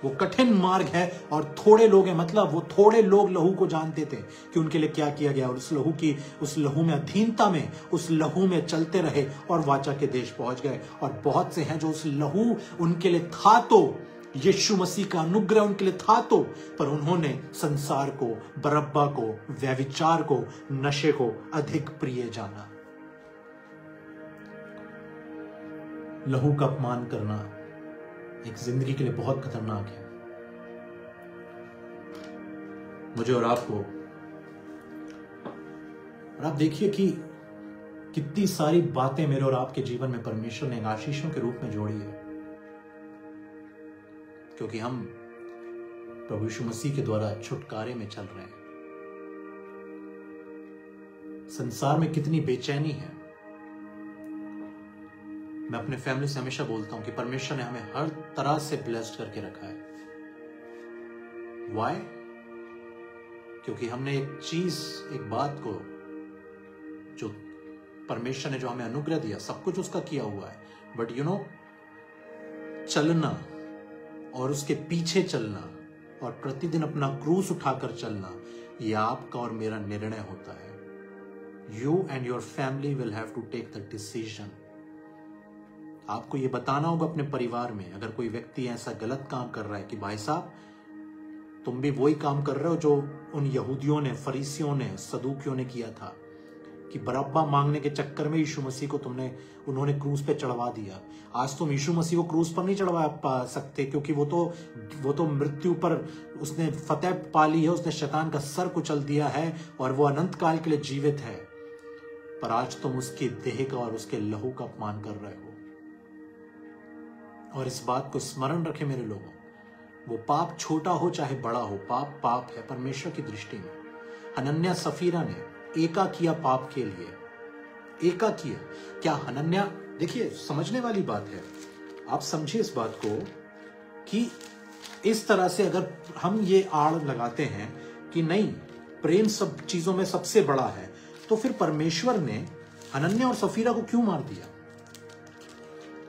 वो कठिन मार्ग है, और थोड़े लोग हैं। मतलब वो थोड़े लोग लहू को जानते थे कि उनके लिए क्या किया गया, और उस लहू में अधीनता में, उस लहू में चलते रहे और वाचा के देश पहुंच गए। और बहुत से हैं जो उस लहू उनके लिए था, तो यीशु मसीह का अनुग्रह उनके लिए था, तो पर उन्होंने संसार को, बरअब्बा को, व्यभिचार को, नशे को अधिक प्रिय जाना। लहू का अपमान करना एक जिंदगी के लिए बहुत खतरनाक है। मुझे और आपको, और आप देखिए कि कितनी सारी बातें मेरे और आपके जीवन में परमेश्वर ने आशीषों के रूप में जोड़ी है, क्योंकि हम प्रभु यीशु मसीह के द्वारा छुटकारे में चल रहे हैं। संसार में कितनी बेचैनी है, मैं अपने फैमिली से हमेशा बोलता हूं कि परमेश्वर ने हमें हर तरह से ब्लेस्ड करके रखा है। Why? क्योंकि हमने एक बात को, जो परमेश्वर ने जो हमें अनुग्रह दिया, सब कुछ उसका किया हुआ है, बट चलना और उसके पीछे चलना और प्रतिदिन अपना क्रूस उठाकर चलना, यह आपका और मेरा निर्णय होता है। You and your family will have to take the decision. आपको ये बताना होगा अपने परिवार में, अगर कोई व्यक्ति ऐसा गलत काम कर रहा है कि भाई साहब तुम भी वही काम कर रहे हो जो उन यहूदियों ने, फरीसियों ने, सदूकियों ने किया था, कि बरअब्बा मांगने के चक्कर में यीशु मसीह को उन्होंने क्रूस पे चढ़वा दिया। आज तुम यीशु मसीह को क्रूस पर नहीं चढ़वा पा सकते, क्योंकि वो तो मृत्यु पर उसने फतेह पा ली है, उसने शैतान का सर कुचल दिया है और वो अनंत काल के लिए जीवित है। पर आज तुम उसकी देह का और उसके लहू का अपमान कर रहे हो। और इस बात को स्मरण रखे मेरे लोगों, वो पाप छोटा हो चाहे बड़ा हो, पाप पाप है परमेश्वर की दृष्टि में। हनन्याह सफीरा ने एका किया पाप के लिए, एका किया। क्या हनन्याह, देखिए समझने वाली बात है, आप समझिए इस बात को कि इस तरह से अगर हम ये आड़ लगाते हैं कि नहीं प्रेम सब चीजों में सबसे बड़ा है, तो फिर परमेश्वर ने हनन्याह और सफीरा को क्यों मार दिया?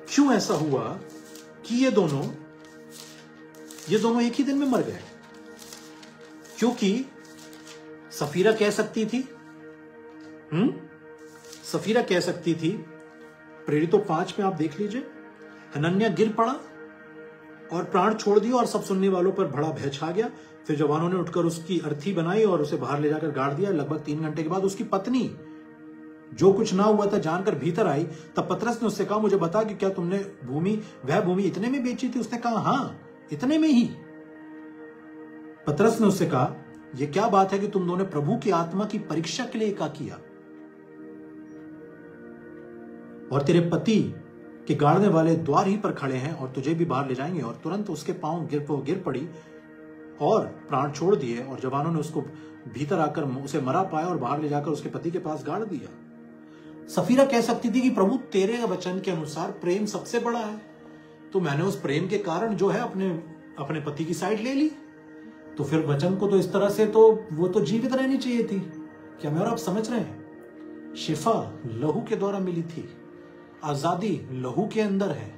क्यों ऐसा हुआ कि ये दोनों एक ही दिन में मर गए? क्योंकि सफीरा कह सकती थी, सफीरा कह सकती थी, प्रेरितों 5 में आप देख लीजिए, हनन्याह गिर पड़ा और प्राण छोड़ दिया और सब सुनने वालों पर बड़ा भय छा गया। फिर जवानों ने उठकर उसकी अर्थी बनाई और उसे बाहर ले जाकर गाड़ दिया। लगभग 3 घंटे के बाद उसकी पत्नी, जो कुछ ना हुआ था जानकर भीतर आई। तब पतरस ने उससे कहा, मुझे बता कि क्या तुमने वह भूमि इतने में बेची थी? उसने कहा, हाँ इतने में ही। पतरस ने उससे कहा, यह क्या बात है कि तुम दोनों प्रभु की आत्मा की परीक्षा के लिए एका किया, और तेरे पति के गाड़ने वाले द्वार ही पर खड़े हैं और तुझे भी बाहर ले जाएंगे। और तुरंत उसके पांव गिर पड़ी और प्राण छोड़ दिए, और जवानों ने उसको भीतर आकर उसे मरा पाया और बाहर ले जाकर उसके पति के पास गाड़ दिया। सफीरा कह सकती थी कि प्रभु तेरे वचन के अनुसार प्रेम सबसे बड़ा है, तो मैंने उस प्रेम के कारण जो है अपने पति की साइड ले ली। तो फिर वचन को तो इस तरह से तो वो तो जीवित रहनी चाहिए थी। क्या मैं और आप समझ रहे हैं? शिफा लहू के द्वारा मिली थी, आजादी लहू के अंदर है,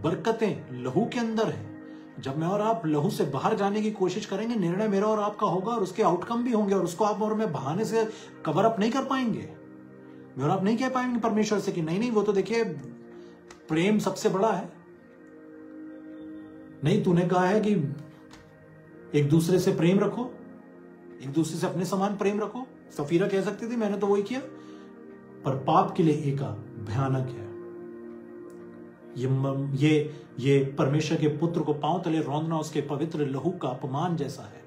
बरकतें लहू के अंदर है। जब मैं और आप लहू से बाहर जाने की कोशिश करेंगे, निर्णय मेरा और आपका होगा और उसके आउटकम भी होंगे, और उसको आप और मैं बहाने से कवर अप नहीं कर पाएंगे। मैं और आप नहीं कह पाएंगे परमेश्वर से कि नहीं वो तो देखिए प्रेम सबसे बड़ा है। नहीं, तूने कहा है कि एक दूसरे से प्रेम रखो, एक दूसरे से अपने समान प्रेम रखो। सफीरा कह सकती थी मैंने तो वही किया, पर पाप के लिए एका भयानक है। ये परमेश्वर के पुत्र को पांव तले रौंदना उसके पवित्र लहू का अपमान जैसा है।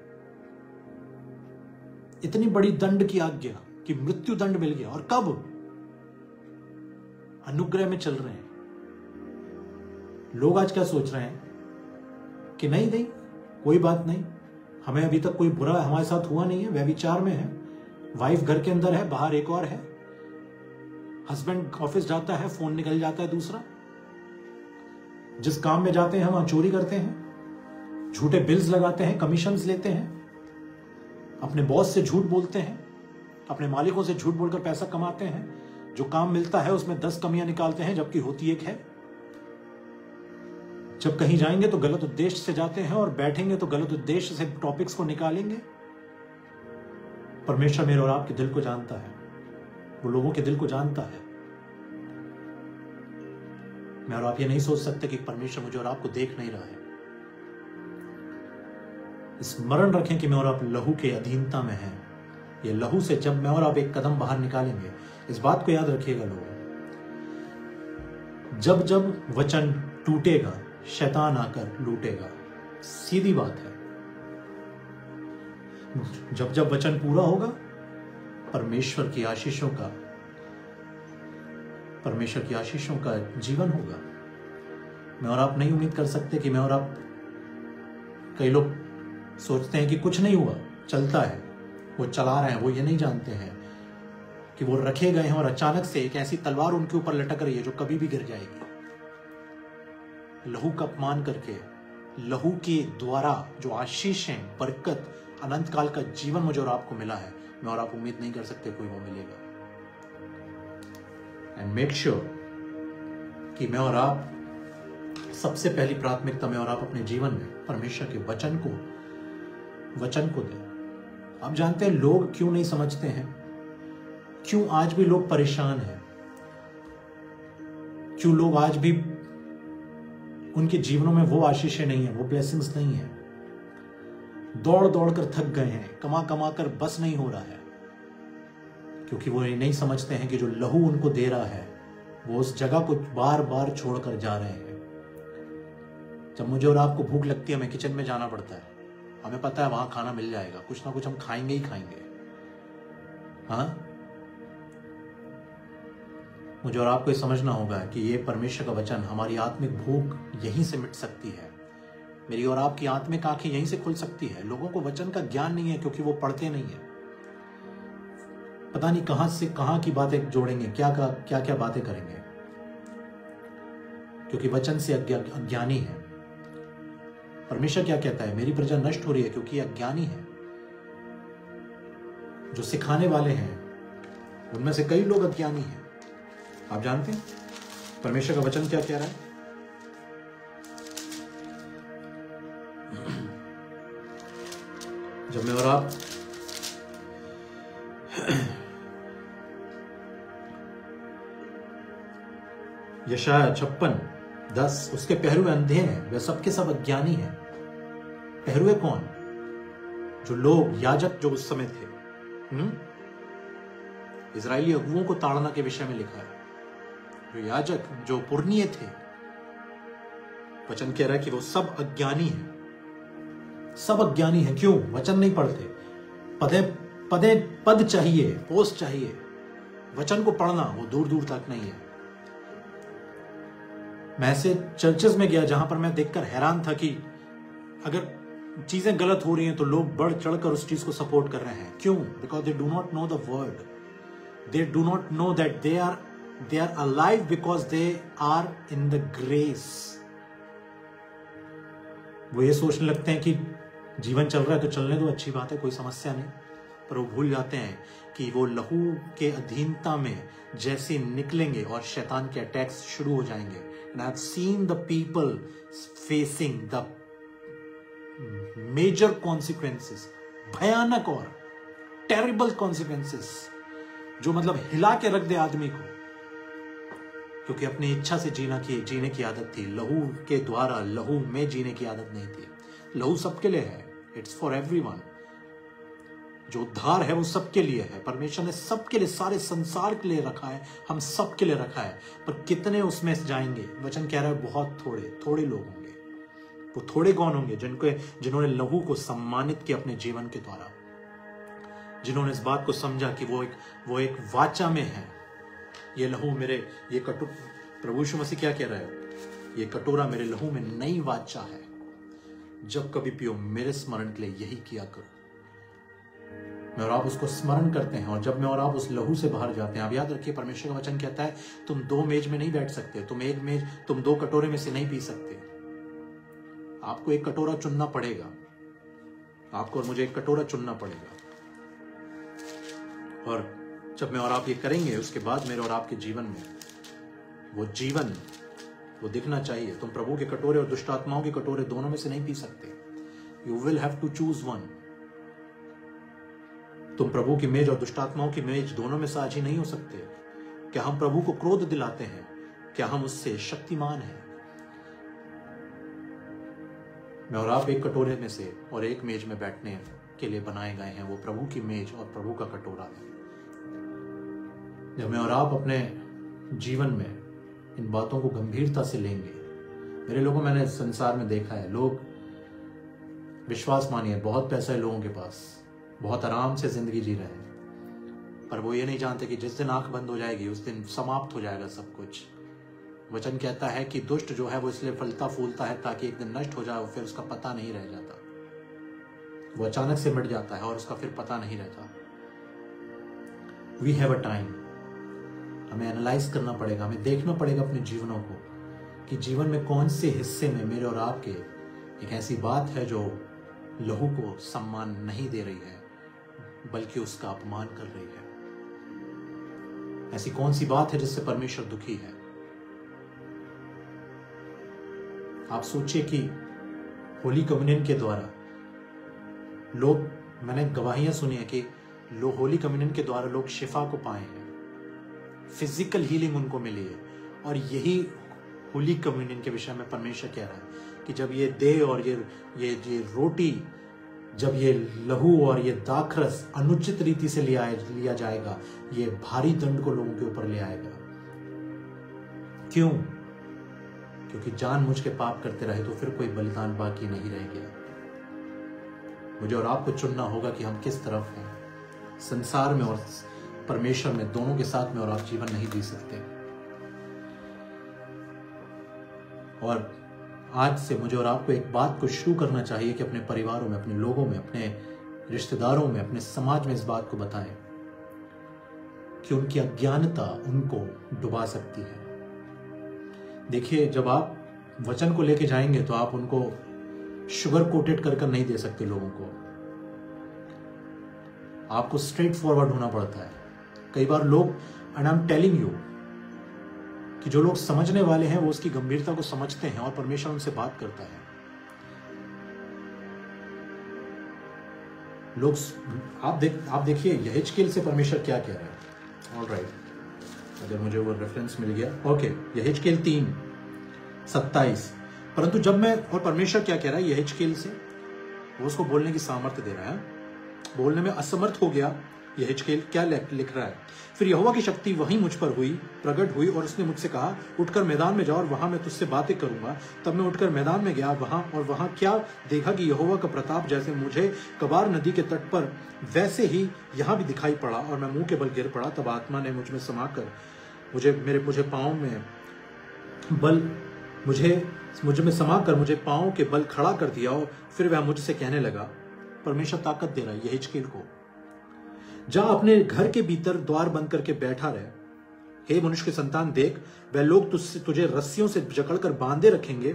इतनी बड़ी दंड की आज्ञा कि मृत्यु दंड मिल गया, और कब? अनुग्रह में चल रहे हैं लोग। आज क्या सोच रहे हैं कि नहीं कोई बात नहीं, हमें अभी तक कोई बुरा हमारे साथ हुआ नहीं है, व्यभिचार में है, वाइफ घर के अंदर है, बाहर एक और है, हस्बैंड ऑफिस जाता है, फोन निकल जाता है दूसरा, जिस काम में जाते हैं हम वहां चोरी करते हैं, झूठे बिल्स लगाते हैं, कमीशंस लेते हैं, अपने बॉस से झूठ बोलते हैं, अपने मालिकों से झूठ बोलकर पैसा कमाते हैं, जो काम मिलता है उसमें 10 कमियां निकालते हैं जबकि होती एक है। जब कहीं जाएंगे तो गलत उद्देश्य से जाते हैं और बैठेंगे तो गलत उद्देश्य से टॉपिक्स को निकालेंगे। परमेश्वर मेरे और आपके दिल को जानता है, वो लोगों के दिल को जानता है। मैं और आप ये नहीं सोच सकते कि परमेश्वर मुझे और आपको देख नहीं रहा है। स्मरण रखें कि मैं और आप लहू के अधीनता में हैं। ये लहू से जब मैं और आप एक कदम बाहर निकालेंगे, इस बात को याद रखिएगा लोगों, जब जब वचन टूटेगा शैतान आकर लूटेगा। सीधी बात है। जब जब वचन पूरा होगा परमेश्वर की आशीषों का जीवन होगा। मैं और आप नहीं उम्मीद कर सकते कि मैं और आप, कई लोग सोचते हैं कि कुछ नहीं हुआ, चलता है, वो चला रहे हैं, वो ये नहीं जानते हैं कि वो रखे गए हैं और अचानक से एक ऐसी तलवार उनके ऊपर लटक रही है जो कभी भी गिर जाएगी। लहू का अपमान करके, लहू के द्वारा जो आशीषें, बरकत, अनंत काल का जीवन मुझे और आपको मिला है, मैं और आप उम्मीद नहीं कर सकते कोई वो मिलेगा। एंड मेक श्योर कि मैं और आप, सबसे पहली प्राथमिकता में और आप अपने जीवन में परमेश्वर के वचन को दें। आप जानते हैं लोग क्यों नहीं समझते हैं, क्यों आज भी लोग परेशान हैं, क्यों लोग आज भी उनके जीवनों में वो आशीषें नहीं है, वो ब्लेसिंग्स नहीं है। दौड़ दौड़ कर थक गए हैं, कमा कमा कर बस नहीं हो रहा है, क्योंकि वो ये नहीं समझते हैं कि जो लहू उनको दे रहा है वो उस जगह को बार बार छोड़कर जा रहे हैं। जब मुझे और आपको भूख लगती है, हमें किचन में जाना पड़ता है, हमें पता है वहां खाना मिल जाएगा, कुछ ना कुछ हम खाएंगे ही खाएंगे। हाँ, मुझे और आपको ये समझना होगा कि ये परमेश्वर का वचन, हमारी आत्मिक भूख यहीं से मिट सकती है। मेरी और आपकी आत्मिक आंखें यहीं से खुल सकती है। लोगों को वचन का ज्ञान नहीं है क्योंकि वो पढ़ते नहीं है। पता नहीं कहां से कहां की बातें जोड़ेंगे, क्या क्या बातें करेंगे, क्योंकि वचन से अज्ञानी है। परमेश्वर क्या कहता है? मेरी प्रजा नष्ट हो रही है क्योंकि अज्ञानी है। जो सिखाने वाले हैं उनमें से कई लोग अज्ञानी हैं। आप जानते हैं परमेश्वर का वचन क्या कह रहा है? जब मैं और आप यशायाह 56:10, उसके पहरुए अंधे हैं, वे सबके सब अज्ञानी हैं। पहरुए कौन? जो लोग, याजक जो उस समय थे। इजरायली अगुओं को ताड़ना के विषय में लिखा है। जो याजक, जो पुरनिये थे, वचन कह रहा है कि वो सब अज्ञानी हैं। सब अज्ञानी हैं। क्यों? वचन नहीं पढ़ते। पद चाहिए, पोस्ट चाहिए। वचन को पढ़ना वो दूर दूर तक नहीं है। मैं ऐसे चर्चेस में गया जहां पर मैं देखकर हैरान था कि अगर चीजें गलत हो रही हैं तो लोग बढ़ चढ़कर उस चीज को सपोर्ट कर रहे हैं। क्यों? Because they do not know the word, they do not know that they are alive because they are in the grace. वो ये सोचने लगते हैं कि जीवन चल रहा है तो चलने दो, अच्छी बात है, कोई समस्या नहीं। पर वो भूल जाते हैं कि वो लहू के अधीनता में जैसे निकलेंगे और शैतान के अटैक्स शुरू हो जाएंगे। And I've seen the people facing the major consequences, भयानक और terrible consequences, जो मतलब हिला के रख दे आदमी को, क्योंकि अपनी इच्छा से जीने की आदत थी। लहू के द्वारा, लहू में जीने की आदत नहीं थी। लहू सबके लिए है, इट्स फॉर एवरीवन। जो उद्धार है वो सबके लिए है। परमेश्वर ने सबके लिए, सारे संसार के लिए रखा है, हम सबके लिए रखा है। पर कितने उसमें जाएंगे? वचन कह रहा है बहुत थोड़े लोग होंगे। वो थोड़े कौन होंगे? जिन्होंने लहू को सम्मानित किया अपने जीवन के द्वारा, जिन्होंने इस बात को समझा कि वो एक वाचा में है। ये लहू मेरे, ये प्रभु यीशु मसीह क्या कह रहा है? ये कटोरा मेरे लहू में नई वाचा है, जब कभी पियो मेरे स्मरण के लिए यही किया करो। मैं और आप उसको स्मरण करते हैं, और जब मैं और आप उस लहू से बाहर जाते हैं, आप याद रखिए परमेश्वर का वचन कहता है तुम दो मेज में नहीं बैठ सकते, तुम दो कटोरे में से नहीं पी सकते। आपको एक कटोरा चुनना पड़ेगा, आपको और मुझे एक कटोरा चुनना पड़ेगा। और जब मैं और आप ये करेंगे, उसके बाद मेरे और आपके जीवन में वो जीवन वो दिखना चाहिए। तुम प्रभु के कटोरे और दुष्ट आत्माओं के कटोरे दोनों में से नहीं पी सकते। You will have to choose one. तुम प्रभु की मेज और दुष्ट आत्माओं की मेज दोनों में साझी नहीं हो सकते। क्या हम प्रभु को क्रोध दिलाते हैं? क्या हम उससे शक्तिमान हैं? मैं और आप एक कटोरे में से और एक मेज में बैठने के लिए बनाए गए हैं। वो प्रभु की मेज और प्रभु का कटोरा है। जब मैं और आप अपने जीवन में इन बातों को गंभीरता से लेंगे, मेरे लोगों, मैंने संसार में देखा है, लोग, विश्वास मानिए, बहुत पैसा है लोगों के पास, बहुत आराम से जिंदगी जी रहे हैं, पर वो ये नहीं जानते कि जिस दिन आंख बंद हो जाएगी उस दिन समाप्त हो जाएगा सब कुछ। वचन कहता है कि दुष्ट जो है वो इसलिए फलता फूलता है ताकि एक दिन नष्ट हो जाए, फिर उसका पता नहीं रह जाता। वो अचानक से मिट जाता है और उसका फिर पता नहीं रहता। We have a time. हमें एनालाइज करना पड़ेगा, हमें देखना पड़ेगा अपने जीवनों को कि जीवन में कौन से हिस्से में मेरे और आपके एक ऐसी बात है जो लहू को सम्मान नहीं दे रही है बल्कि उसका अपमान कर रही है। ऐसी कौन सी बात है जिससे परमेश्वर दुखी है। आप सोचिए कि होली कम्युनियन के द्वारा लोग, मैंने गवाहियां सुनी है कि होली कम्युनियन के द्वारा लोग शिफा को पाए हैं, फिजिकल हीलिंग उनको मिली है। और यही होली कम्युनियन के विषय में परमेश्वर कह रहा है कि जब ये देह और ये रोटी, जब ये लहू और ये दाखरस अनुचित रीति से लिया जाएगा, ये भारी दंड को लोगों के ऊपर ले आएगा। क्यों? क्योंकि जानबूझ के पाप करते रहे तो फिर कोई बलिदान बाकी नहीं रह गया। मुझे और आपको चुनना होगा कि हम किस तरफ हैं। संसार में और परमेश्वर में, दोनों के साथ में और आप जीवन नहीं जी सकते। और आज से मुझे और आपको एक बात को शुरू करना चाहिए कि अपने परिवारों में, अपने लोगों में, अपने रिश्तेदारों में, अपने समाज में इस बात को बताएं कि उनकी अज्ञानता उनको डुबा सकती है। देखिए, जब आप वचन को लेके जाएंगे तो आप उनको शुगर कोटेड कर नहीं दे सकते लोगों को। आपको स्ट्रेट फॉरवर्ड होना पड़ता है। कई बार लोग, and I am telling you, कि जो लोग समझने वाले हैं वो उसकी गंभीरता को समझते हैं और परमेश्वर उनसे बात करता है। लोग, आप देखिए यहेजकेल से परमेश्वर क्या कह रहा है। ऑलराइट, अगर मुझे वो रेफरेंस मिल गया, ओके, यहेजकेल 3:27। परंतु जब मैं, और परमेश्वर क्या कह रहा है यहेजकेल से, वो उसको बोलने की सामर्थ्य दे रहा है। बोलने में असमर्थ हो गया यहेजकेल, क्या लिख रहा है, फिर यहोवा की शक्ति वहीं मुझ पर प्रकट हुई और उसने मुझसे कहा, उठकर मैदान में जाओ और वहां मैं तुझसे बातें करूंगा। तब मैं उठकर मैदान में गया वहां क्या देखा कि यहोवा का प्रताप जैसे मुझे कबार नदी के तट पर वैसे ही यहाँ भी दिखाई पड़ा और मैं मुंह के बल गिर पड़ा। तब आत्मा ने मुझ में समाकर मुझे पाँव में बल मुझे समाकर मुझे पाँव के बल खड़ा कर दिया। और फिर वह मुझसे कहने लगा, परमेश्वर ताकत दे रहा है यहेजकेल को, जा अपने घर के भीतर द्वार बंद करके बैठा रहे। हे मनुष्य के संतान, देख, वह लोग तुझे रस्सियों से जकड़कर बांध रखेंगे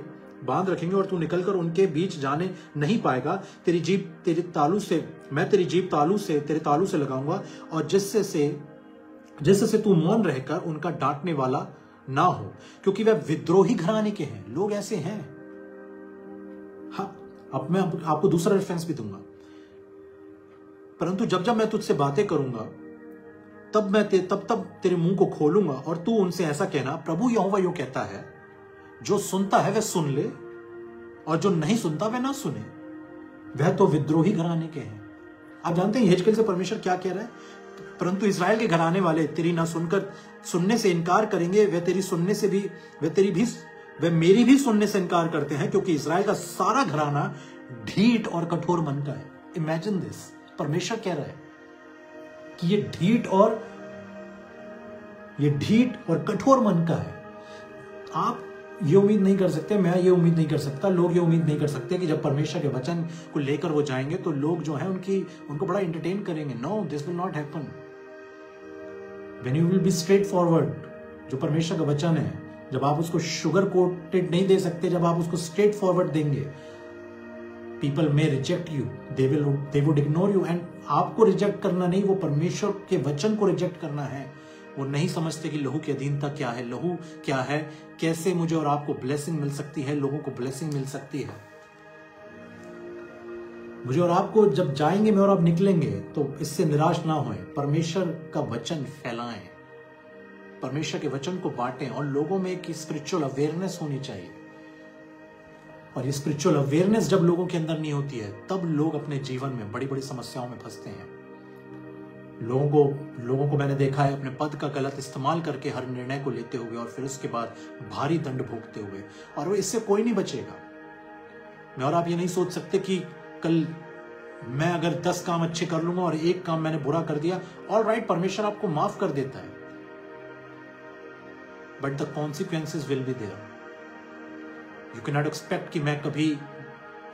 और तू निकलकर उनके बीच जाने नहीं पाएगा। तेरी जीभ तेरे तालू से लगाऊंगा और जिससे से तू मौन रहकर उनका डांटने वाला ना हो, क्योंकि वह विद्रोही घराने के हैं। लोग ऐसे हैं। हाँ, अब मैं आपको दूसरा रेफरेंस भी दूंगा। परंतु जब मैं तुझसे बातें करूंगा तब तेरे मुंह को खोलूंगा और तू उनसे ऐसा कहना, प्रभु यहोवा यूं कहता है, जो सुनता है वह सुन ले और जो नहीं सुनता वह ना सुने। वह तो विद्रोही घराने के हैं। आप जानते हैं यहेजकेल से परमेश्वर क्या कह रहा है, परंतु इस्राएल के घराने वाले तेरी ना सुनने से इनकार करेंगे। वे मेरी भी सुनने से इनकार करते हैं, क्योंकि इस्राएल का सारा घराना ढीठ और कठोर मन का है। इमेजिन दिस, परमेश्वर कह रहा है कि ये ढीठ और कठोर मन का है। आप ये उम्मीद नहीं कर सकते, मैं ये उम्मीद नहीं कर सकता, लोग ये उम्मीद नहीं कर सकते कि जब परमेश्वर के वचन को लेकर वो जाएंगे तो लोग जो है उनको बड़ा एंटरटेन करेंगे। No, this will not happen. When you will be straightforward, जो परमेश्वर का वचन है, जब आप उसको शुगर कोटेड नहीं दे सकते, जब आप उसको स्ट्रेट फॉरवर्ड देंगे, people may reject you, they would ignore you. And आपको रिजेक्ट करना नहीं, वो परमेश्वर के वचन को रिजेक्ट करना है। वो नहीं समझते कि लहू की अधीनता क्या है, लहू क्या है, कैसे मुझे और आपको ब्लेसिंग मिल सकती है, लोगों को ब्लेसिंग मिल सकती है। मुझे और आपको जब जाएंगे में और आप निकलेंगे तो इससे निराश ना होएं। परमेश्वर का वचन फैलाएं, परमेश्वर के वचन को बांटें और लोगों में एक स्पिरिचुअल अवेयरनेस होनी चाहिए। और ये स्पिरिचुअल अवेयरनेस जब लोगों के अंदर नहीं होती है, तब लोग अपने जीवन में बड़ी बड़ी समस्याओं में फंसते हैं। लोगों को मैंने देखा है अपने पद का गलत इस्तेमाल करके हर निर्णय को लेते हुए और फिर उसके बाद भारी दंड भोगते हुए, और वो इससे कोई नहीं बचेगा। मैं और आप ये नहीं सोच सकते कि कल मैं अगर 10 काम अच्छे कर लूंगा और एक काम मैंने बुरा कर दिया, ऑलराइट, परमेश्वर आपको माफ कर देता है, but the consequences will be there. You can not expect कि मैं कभी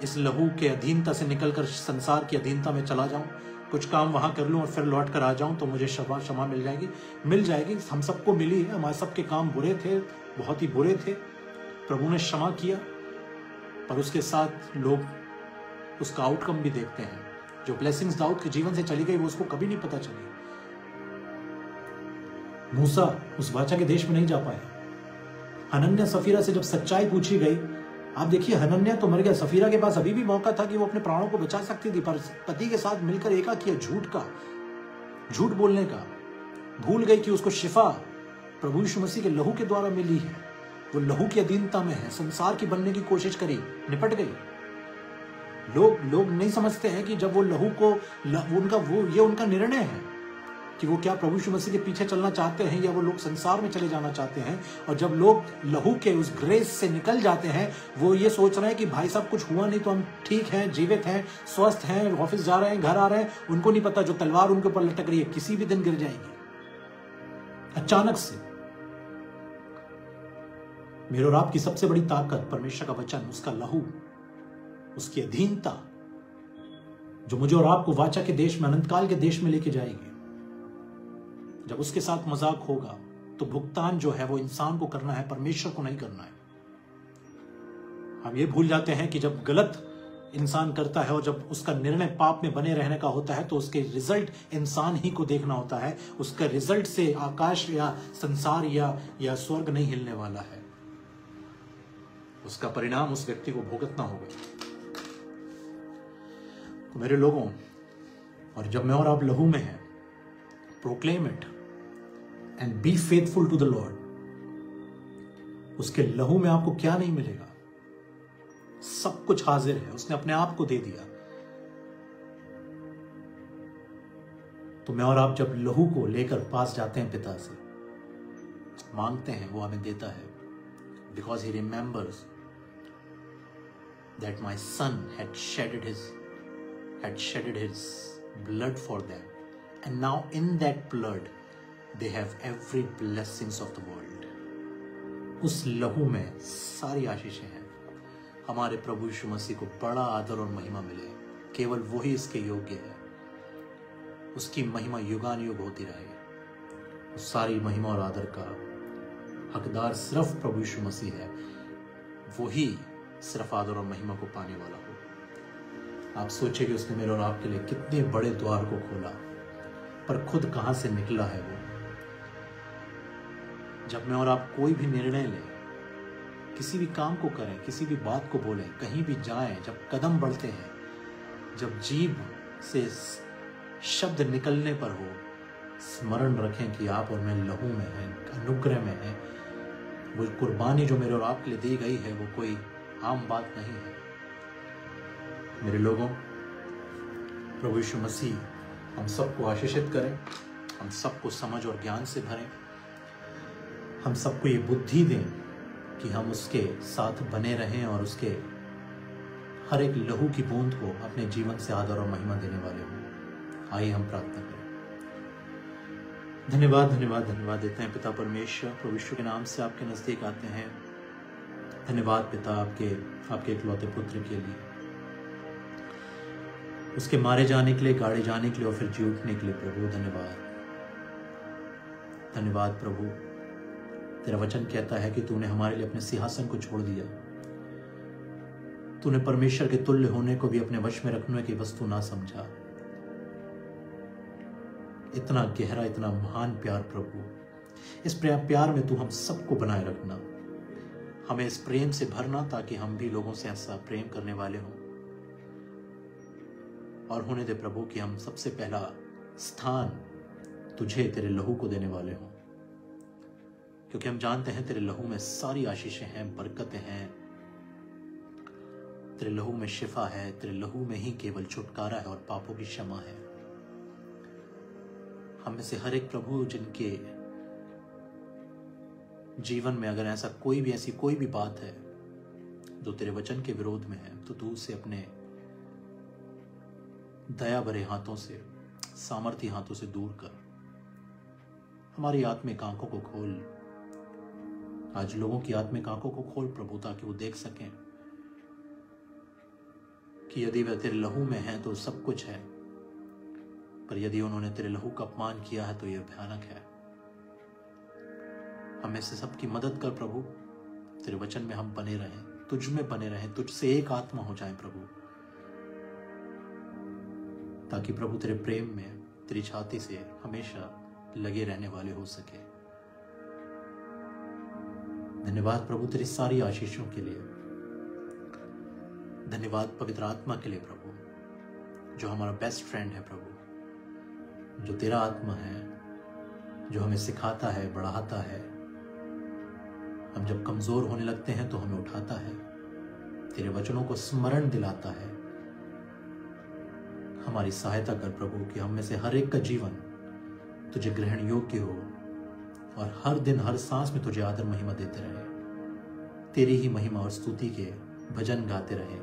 इस लहू के अधीनता से निकलकर संसार की अधीनता में चला जाऊं। कुछ काम वहां कर लूं और फिर लौट कर आ जाऊं तो मुझे क्षमा मिल जाएगी। हम सबको मिली है, हमारे सबके काम बुरे थे, बहुत ही बुरे थे, प्रभु ने क्षमा किया, पर उसके साथ लोग उसका आउटकम भी देखते हैं। जो ब्लेसिंग्स दाऊद के जीवन से चली गई वो उसको कभी नहीं पता चली। मूसा उस वाचा के देश में नहीं जा पाया। हनन्याह सफीरा से जब सच्चाई पूछी गई, आप देखिए हनन्याह तो मर गया, सफीरा के पास अभी भी मौका था कि वो अपने प्राणों को बचा सकती थी, पर पति के साथ मिलकर एका किया झूठ बोलने का। भूल गई कि उसको शिफा प्रभु यीशु मसीह के लहू के द्वारा मिली है। वो लहू की अधीनता में है, संसार की बनने की कोशिश करी, निपट गई। लोग नहीं समझते हैं कि जब वो लहू को ये उनका निर्णय है कि वो क्या प्रभु यीशु मसीह के पीछे चलना चाहते हैं या वो लोग संसार में चले जाना चाहते हैं। और जब लोग लहू के उस ग्रेस से निकल जाते हैं, वो ये सोच रहे हैं कि भाई साहब कुछ हुआ नहीं तो हम ठीक हैं, जीवित हैं, स्वस्थ हैं, ऑफिस जा रहे हैं, घर आ रहे हैं। उनको नहीं पता जो तलवार उनके ऊपर लटक रही है किसी भी दिन गिर जाएगी अचानक से। मेरे और आपकी सबसे बड़ी ताकत परमेश्वर का वचन, उसका लहू, उसकी अधीनता, जो मुझे और आपको वाचा के देश में, अनंतकाल के देश में लेके जाएगी। जब उसके साथ मजाक होगा तो भुगतान जो है वो इंसान को करना है, परमेश्वर को नहीं करना है। हम ये भूल जाते हैं कि जब गलत इंसान करता है और जब उसका निर्णय पाप में बने रहने का होता है तो उसके रिजल्ट इंसान ही को देखना होता है। उसका रिजल्ट से आकाश या संसार या स्वर्ग नहीं हिलने वाला है। उसका परिणाम उस व्यक्ति को भुगतना होगा। तो मेरे लोगों, और जब मैं और आप लहू में हैं, proclaim it and be faithful to the lord. उसके लहू में आपको क्या नहीं मिलेगा? सब कुछ हाजिर है, उसने अपने आप को दे दिया। तो मैं और आप जब लहू को लेकर पास जाते हैं, पिता से मांगते हैं, वो हमें देता है। Because he remembers that my son had shedded his blood for them, and now in that blood they have every blessings of the world. उस लहू में सारी आशीषें हैं। हमारे प्रभु यीशु मसीह को बड़ा आदर और महिमा मिले, केवल वही इसके योग्य है। उसकी महिमा युगान युग होती रहे। उस सारी महिमा और आदर का हकदार सिर्फ प्रभु यीशु मसीह है। वही सिर्फ आदर और महिमा को पाने वाला हो। आप सोचिए कि उसने मेरे और आपके लिए कितने बड़े द्वार को खोला, पर खुद कहां से निकला है वो। जब मैं और आप कोई भी निर्णय लें, किसी भी काम को करें, किसी भी बात को बोलें, कहीं भी जाएं, जब कदम बढ़ते हैं, जब जीभ से शब्द निकलने पर हो, स्मरण रखें कि आप और मैं लहू में हैं, अनुग्रह में हैं। वो कुर्बानी जो मेरे और आपके लिए दी गई है वो कोई आम बात नहीं है। मेरे लोगों, प्रभु यीशु मसीह हम सबको आशीषित करें, हम सबको समझ और ज्ञान से भरें, हम सबको ये बुद्धि दें कि हम उसके साथ बने रहें और उसके हर एक लहू की बूंद को अपने जीवन से आदर और महिमा देने वाले हों। आइए हम प्रार्थना करें। धन्यवाद धन्यवाद धन्यवाद देते हैं पिता परमेश्वर, प्रभु यीशु के नाम से आपके नजदीक आते हैं। धन्यवाद पिता आपके इकलौते पुत्र के लिए, उसके मारे जाने के लिए, गाड़े जाने के लिए और फिर जी उठने के लिए। प्रभु धन्यवाद धन्यवाद प्रभु। तेरा वचन कहता है कि तूने हमारे लिए अपने सिंहासन को छोड़ दिया। तूने परमेश्वर के तुल्य होने को भी अपने वश में रखने की वस्तु ना समझा। इतना गहरा, इतना महान प्यार प्रभु। इस प्यार में तू हम सबको बनाए रखना, हमें इस प्रेम से भरना, ताकि हम भी लोगों से ऐसा प्रेम करने वाले हों। और होने दे प्रभु कि हम सबसे पहला स्थान तुझे, तेरे लहू को देने वाले हों, क्योंकि हम जानते हैं तेरे लहू में सारी आशीषें हैं, बरकतें हैं। तेरे लहू में शिफा है, तेरे लहू में ही केवल छुटकारा है और पापों की क्षमा है। हम में से हर एक प्रभु जिनके जीवन में अगर ऐसी कोई भी बात है जो तेरे वचन के विरोध में है, तो तू उसे अपने दया भरे हाथों से, सामर्थी हाथों से दूर कर। हमारी आत्मिक आंखों को खोल, आज लोगों की आत्मिक आंखों को खोल प्रभु, ताकि वो देख सकें कि यदि वह तेरे लहू में है तो सब कुछ है, पर यदि उन्होंने तेरे लहू का अपमान किया है तो यह भयानक है। हमें से सबकी मदद कर प्रभु, तेरे वचन में हम बने रहें, तुझ में बने रहें, तुझसे एक आत्मा हो जाए प्रभु, ताकि प्रभु तेरे प्रेम में तेरी छाती से हमेशा लगे रहने वाले हो सके। धन्यवाद प्रभु तेरी सारी आशीषों के लिए। धन्यवाद पवित्र आत्मा के लिए प्रभु, जो हमारा बेस्ट फ्रेंड है प्रभु, जो तेरा आत्मा है, जो हमें सिखाता है, बढ़ाता है। हम जब कमजोर होने लगते हैं तो हमें उठाता है, तेरे वचनों को स्मरण दिलाता है। हमारी सहायता कर प्रभु कि हम में से हर एक का जीवन तुझे ग्रहण योग्य हो और हर दिन हर सांस में तुझे आदर महिमा देते रहे, तेरी ही महिमा और स्तुति के भजन गाते रहे,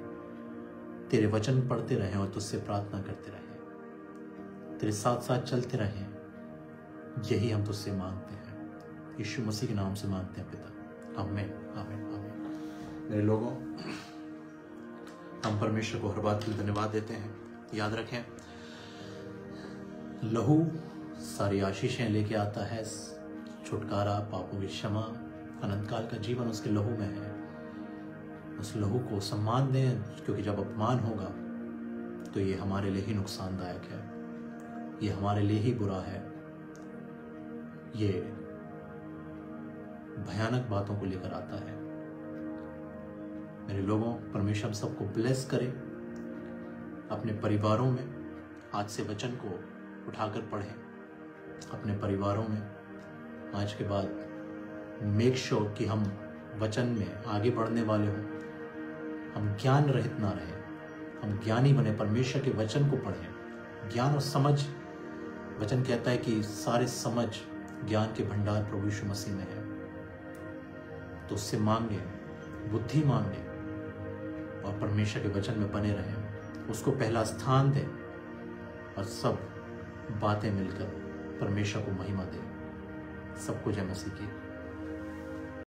तेरे वचन पढ़ते रहे और तुझसे प्रार्थना करते रहे, तेरे साथ साथ चलते रहे। यही हम तुझसे मांगते हैं, यीशु मसीह के नाम से मांगते हैं पिता, आमीन आमीन आमीन। मेरे लोगों, हम परमेश्वर को हर बात के लिए धन्यवाद देते हैं। याद रखें, लहू सारी आशीषें लेके आता है, छुटकारा, पापों की क्षमा, अनंत काल का जीवन उसके लहू में है। उस लहू को सम्मान दें, क्योंकि जब अपमान होगा तो ये हमारे लिए ही नुकसानदायक है, ये हमारे लिए ही बुरा है, ये भयानक बातों को लेकर आता है। मेरे लोगों, परमेश्वर सबको ब्लेस करे। अपने परिवारों में आज से वचन को उठाकर पढ़ें, अपने परिवारों में आज के बाद मेक श्योर कि हम वचन में आगे बढ़ने वाले हों, हम ज्ञान रहित ना रहें, हम ज्ञानी बने, परमेश्वर के वचन को पढ़ें। ज्ञान और समझ, वचन कहता है कि सारे समझ ज्ञान के भंडार प्रभु यीशु मसीह में है, तो उससे मांगे, बुद्धि मांगे और परमेश्वर के वचन में बने रहें, उसको पहला स्थान दें और सब बातें मिलकर परमेश्वर को महिमा दें। सबको जय मसीह की।